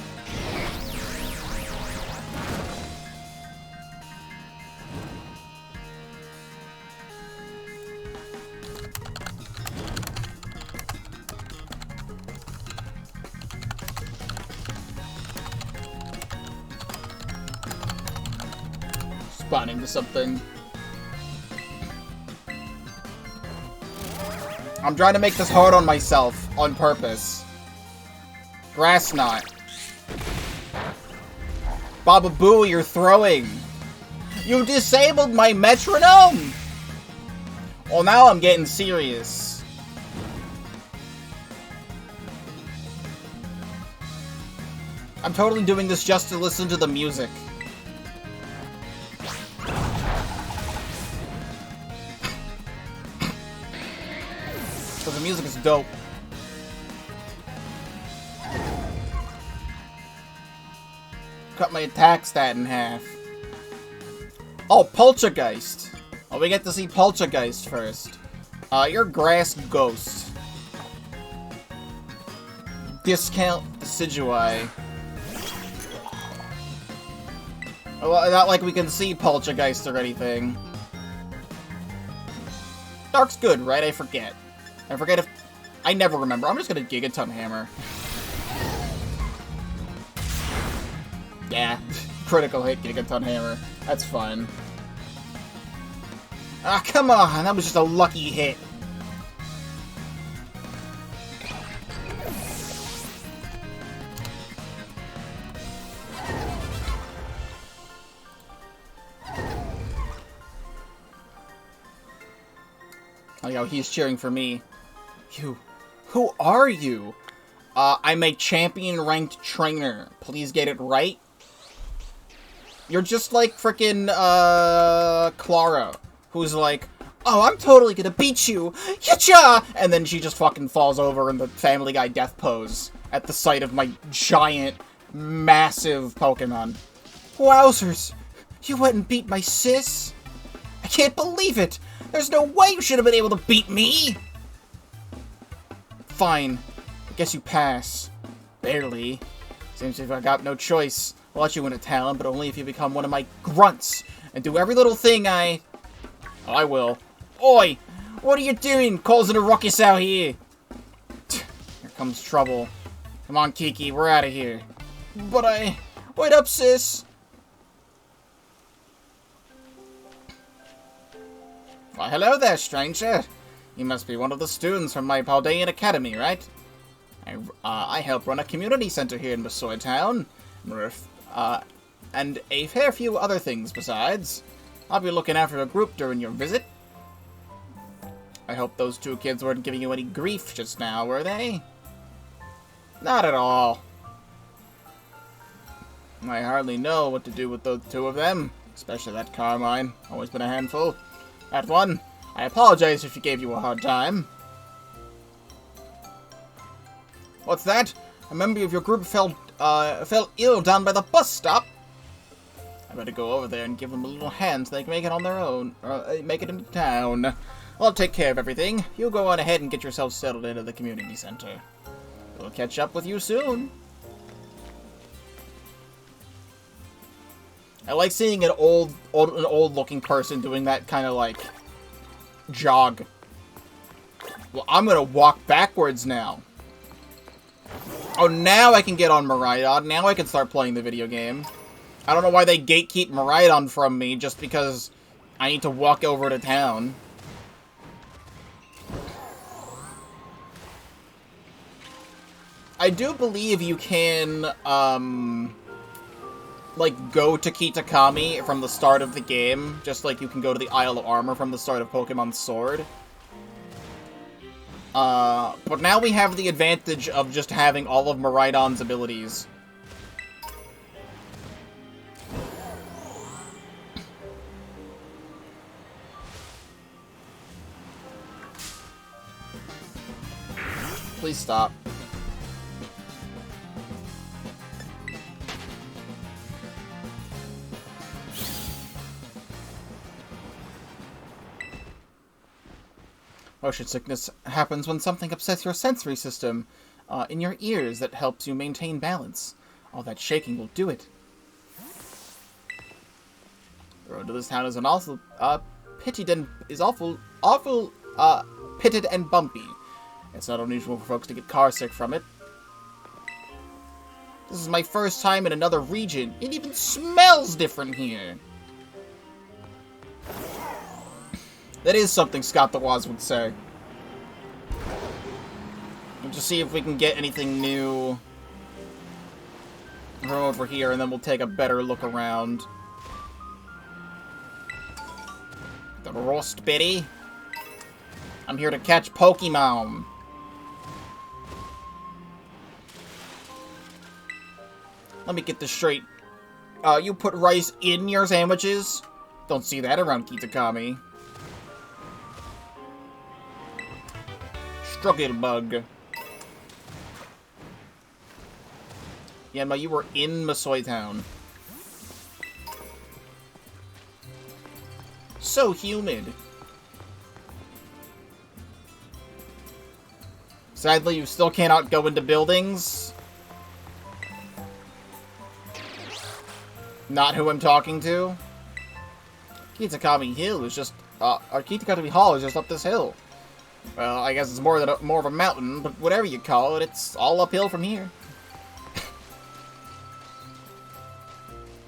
Spawn into something. I'm trying to make this hard on myself, on purpose. Grass Knot. Baba Booey, you're throwing. You disabled my metronome! Well, now I'm getting serious. I'm totally doing this just to listen to the music. The music is dope. Cut my attack stat in half. Oh, Poltergeist. Oh, we get to see Poltergeist first. You're Grass Ghost. Discount Decidueye. Well, not like we can see Poltergeist or anything. Dark's good, right? I forget. I forget if... I never remember. I'm just gonna Gigaton Hammer. Yeah. Critical hit Gigaton Hammer. That's fun. Ah, come on! That was just a lucky hit. Oh, yo, he's cheering for me. You. Who are you? I'm a champion-ranked trainer. Please get it right. You're just like frickin', Clara, who's like, oh, I'm totally gonna beat you! Yacha! And then she just fucking falls over in the Family Guy death pose at the sight of my giant, massive Pokemon. Wowzers! You went and beat my sis? I can't believe it! There's no way you should have been able to beat me! Fine. I guess you pass. Barely. Seems as if I got no choice. I'll let you into town, but only if you become one of my grunts and do every little thing I will. Oi! What are you doing? Causing a ruckus out here. Here comes trouble. Come on, Kiki, we're out of here. But wait up, sis. Why, hello there, stranger. You must be one of the students from my Paldean Academy, right? I help run a community center here in Masoy Town. And a fair few other things besides. I'll be looking after a group during your visit. I hope those two kids weren't giving you any grief just now, were they? Not at all. I hardly know what to do with those two of them, especially that Carmine. Always been a handful. That one, I apologize if she gave you a hard time. What's that? A member of your group fell ill down by the bus stop. I better go over there and give them a little hand so they can make it on their own, or make it into town. I'll take care of everything. You go on ahead and get yourself settled into the community center. We'll catch up with you soon. I like seeing an old-looking person doing that kind of like jog. Well, I'm gonna walk backwards now. Oh, now I can get on Miraidon. Now I can start playing the video game. I don't know why they gatekeep Miraidon from me just because I need to walk over to town. I do believe you can, like, go to Kitakami from the start of the game, just like you can go to the Isle of Armor from the start of Pokemon Sword. But now we have the advantage of just having all of Miraidon's abilities. Please stop. Motion sickness happens when something upsets your sensory system in your ears that helps you maintain balance. All that shaking will do it. The road to this town is pitted and bumpy. It's not unusual for folks to get car sick from it. This is my first time in another region. It even smells different here. That is something Scott the Woz would say. We'll just see if we can get anything new from over here, and then we'll take a better look around. The Roast Bitty. I'm here to catch Pokemon. Let me get this straight. You put rice in your sandwiches? Don't see that around Kitakami. Strugglebug. Yeah, but you were in Masoy Town. So humid. Sadly, you still cannot go into buildings. Not who I'm talking to. Kitakami Hill is just, or Kitakami Hall is just up this hill. Well, I guess it's more of a mountain, but whatever you call it, it's all uphill from here.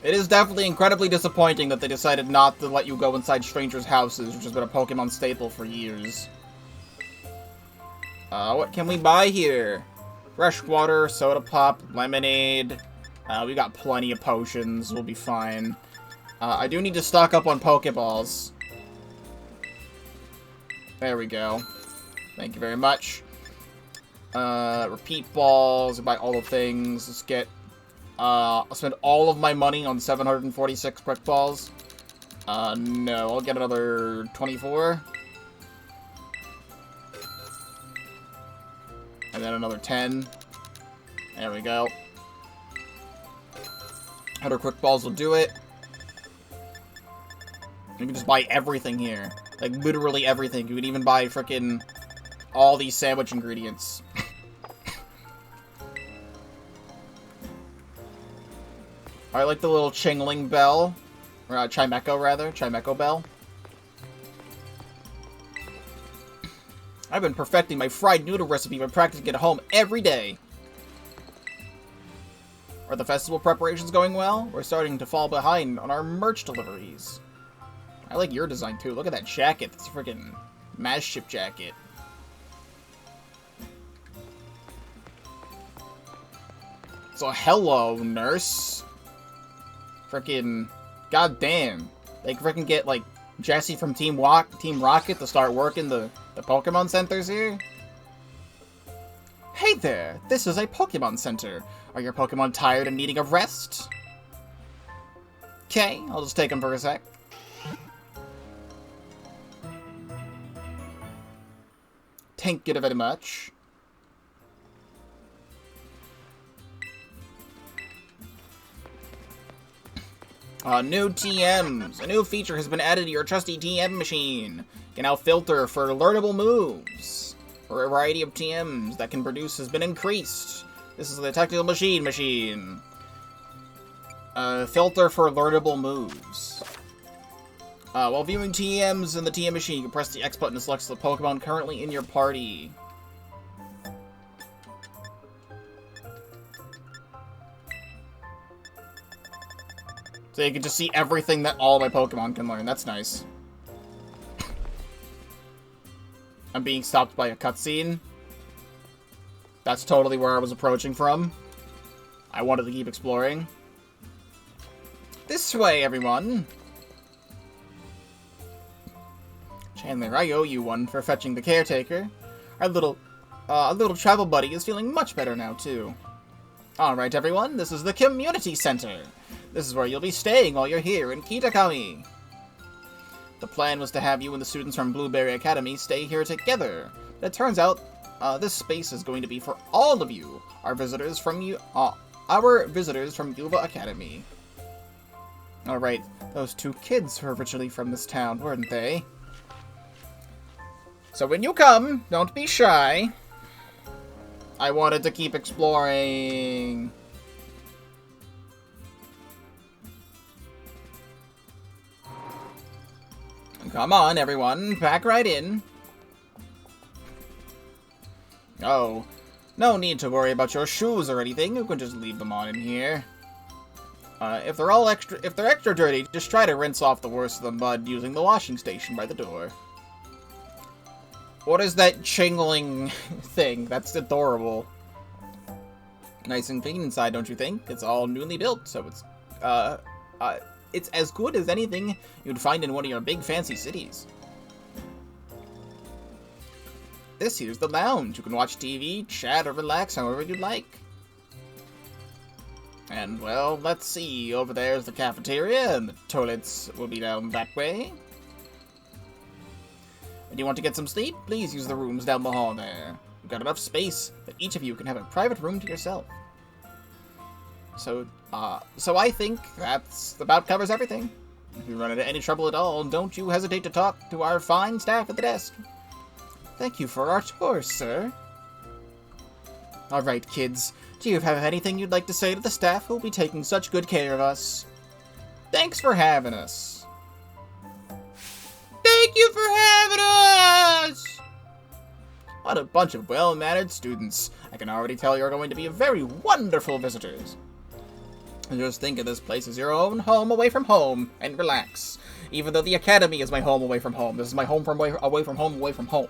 It is definitely incredibly disappointing that they decided not to let you go inside strangers' houses, which has been a Pokemon staple for years. What can we buy here? Fresh water, soda pop, lemonade. We got plenty of potions. We'll be fine. I do need to stock up on Pokeballs. There we go. Thank you very much. Repeat balls. Buy all the things. Let's get... I'll spend all of my money on 746 brick balls. No. I'll get another 24. And then another 10. There we go. 100 quick balls will do it. You can just buy everything here. Like, literally everything. You can even buy frickin' all these sandwich ingredients. I like the little Chingling bell. Or, Chimecho, rather. Chimecho bell. I've been perfecting my fried noodle recipe by practicing at home every day. Are the festival preparations going well? We're starting to fall behind on our merch deliveries. I like your design, too. Look at that jacket. It's a freaking Mass Ship jacket. So, hello, nurse. Frickin' goddamn. They frickin' get, like, Jesse from Team Rocket to start working the Pokemon centers here? Hey there! This is a Pokemon Center. Are your Pokemon tired and needing a rest? Okay, I'll just take them for a sec. Thank you very much. New TMs. A new feature has been added to your trusty TM machine. You can now filter for learnable moves. A variety of TMs that can produce has been increased. This is the Tactical Machine. Filter for learnable moves. While viewing TMs in the TM machine, you can press the X button to select the Pokemon currently in your party. So you can just see everything that all my Pokemon can learn. That's nice. I'm being stopped by a cutscene. That's totally where I was approaching from. I wanted to keep exploring. This way, everyone! Chandler, I owe you one for fetching the caretaker. Our little travel buddy is feeling much better now, too. Alright, everyone, this is the Community Center. This is where you'll be staying while you're here in Kitakami. The plan was to have you and the students from Blueberry Academy stay here together. But it turns out, this space is going to be for all of you, our visitors from Yuva Academy. Alright, those two kids were originally from this town, weren't they? So when you come, don't be shy. I wanted to keep exploring. Come on, everyone. Pack right in. Oh, no need to worry about your shoes or anything. You can just leave them on in here. If they're extra dirty, just try to rinse off the worst of the mud using the washing station by the door. What is that chingling thing? That's adorable. Nice and clean inside, don't you think? It's all newly built, so it's as good as anything you'd find in one of your big fancy cities. This here's the lounge. You can watch TV, chat, or relax however you'd like. And, well, let's see. Over there's the cafeteria, and the toilets will be down that way. And you want to get some sleep? Please use the rooms down the hall there. We've got enough space that each of you can have a private room to yourself. So I think that's about covers everything. If you run into any trouble at all, don't you hesitate to talk to our fine staff at the desk. Thank you for our tour, sir. Alright, kids. Do you have anything you'd like to say to the staff who'll be taking such good care of us? Thanks for having us. Thank you for having us! What a bunch of well-mannered students. I can already tell you're going to be very wonderful visitors. Just think of this place as your own home away from home, and relax. Even though the academy is my home away from home, this is my home from away from home away from home.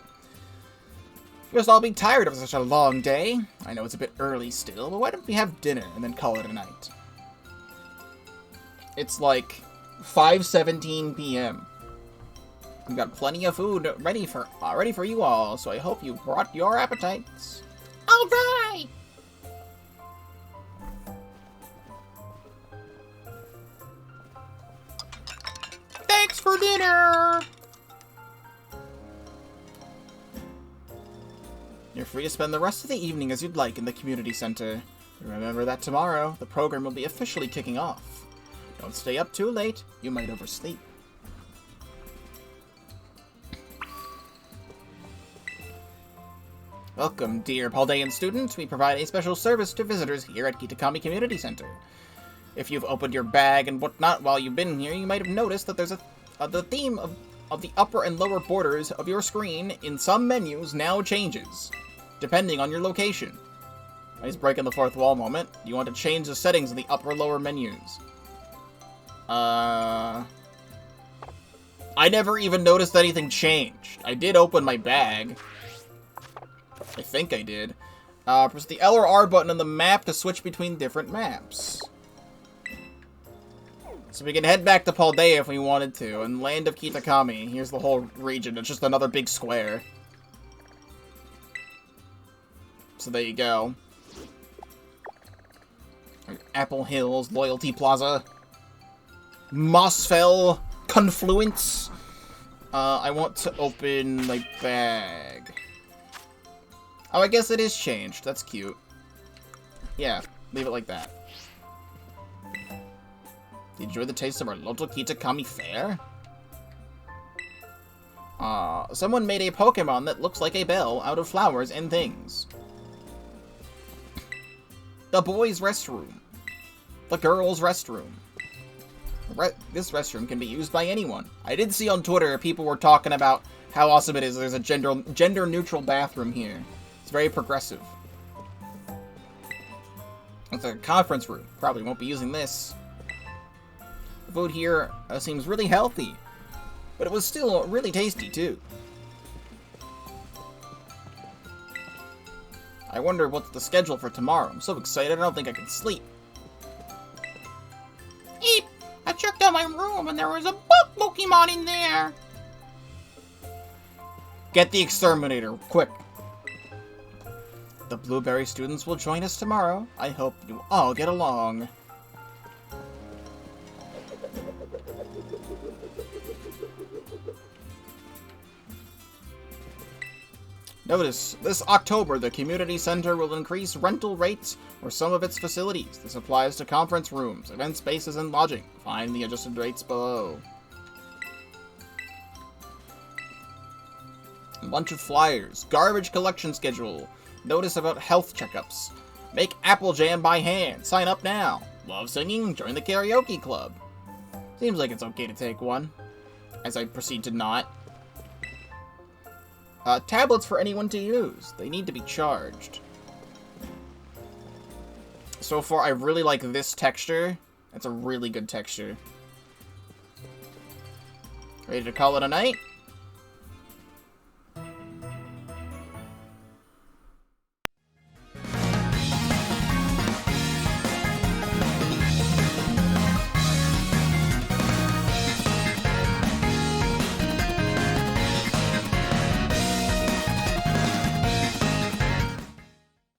You must all be tired of such a long day. I know it's a bit early still, but why don't we have dinner and then call it a night? It's like 5:17 p.m. We've got plenty of food ready for you all, so I hope you brought your appetites. All right! Thanks for dinner! You're free to spend the rest of the evening as you'd like in the community center. Remember that tomorrow, the program will be officially kicking off. Don't stay up too late, you might oversleep. Welcome, dear Paldean students. We provide a special service to visitors here at Kitakami Community Center. If you've opened your bag and whatnot while you've been here, you might have noticed that there's the theme of the upper and lower borders of your screen in some menus now changes, depending on your location. Nice break in the fourth wall moment. You want to change the settings in the upper lower menus. I never even noticed anything changed. I did open my bag. I think I did. Press the L or R button on the map to switch between different maps. So we can head back to Paldea if we wanted to, and Land of Kitakami. Here's the whole region. It's just another big square. So there you go. Apple Hills, Loyalty Plaza, Mossfell, Confluence. I want to open my bag. Oh, I guess it is changed. That's cute. Yeah, leave it like that. Enjoy the taste of our local Kitakami fair? Someone made a Pokemon that looks like a bell out of flowers and things. The boys' restroom. The girls' restroom. This restroom can be used by anyone. I did see on Twitter people were talking about how awesome it is. There's a gender-neutral bathroom here. It's very progressive. It's a conference room. Probably won't be using this. The food here seems really healthy, but it was still really tasty too. I wonder what's the schedule for tomorrow. I'm so excited I don't think I can sleep. Eep! I checked out my room and there was a bug Pokemon in there! Get the exterminator, quick! The Blueberry students will join us tomorrow. I hope you all get along. Notice, this October, the community center will increase rental rates for some of its facilities. This applies to conference rooms, event spaces, and lodging. Find the adjusted rates below. A bunch of flyers. Garbage collection schedule. Notice about health checkups. Make apple jam by hand. Sign up now. Love singing? Join the karaoke club. Seems like it's okay to take one. As I proceed to not. Tablets for anyone to use. They need to be charged. So far, I really like this texture. It's a really good texture. Ready to call it a night?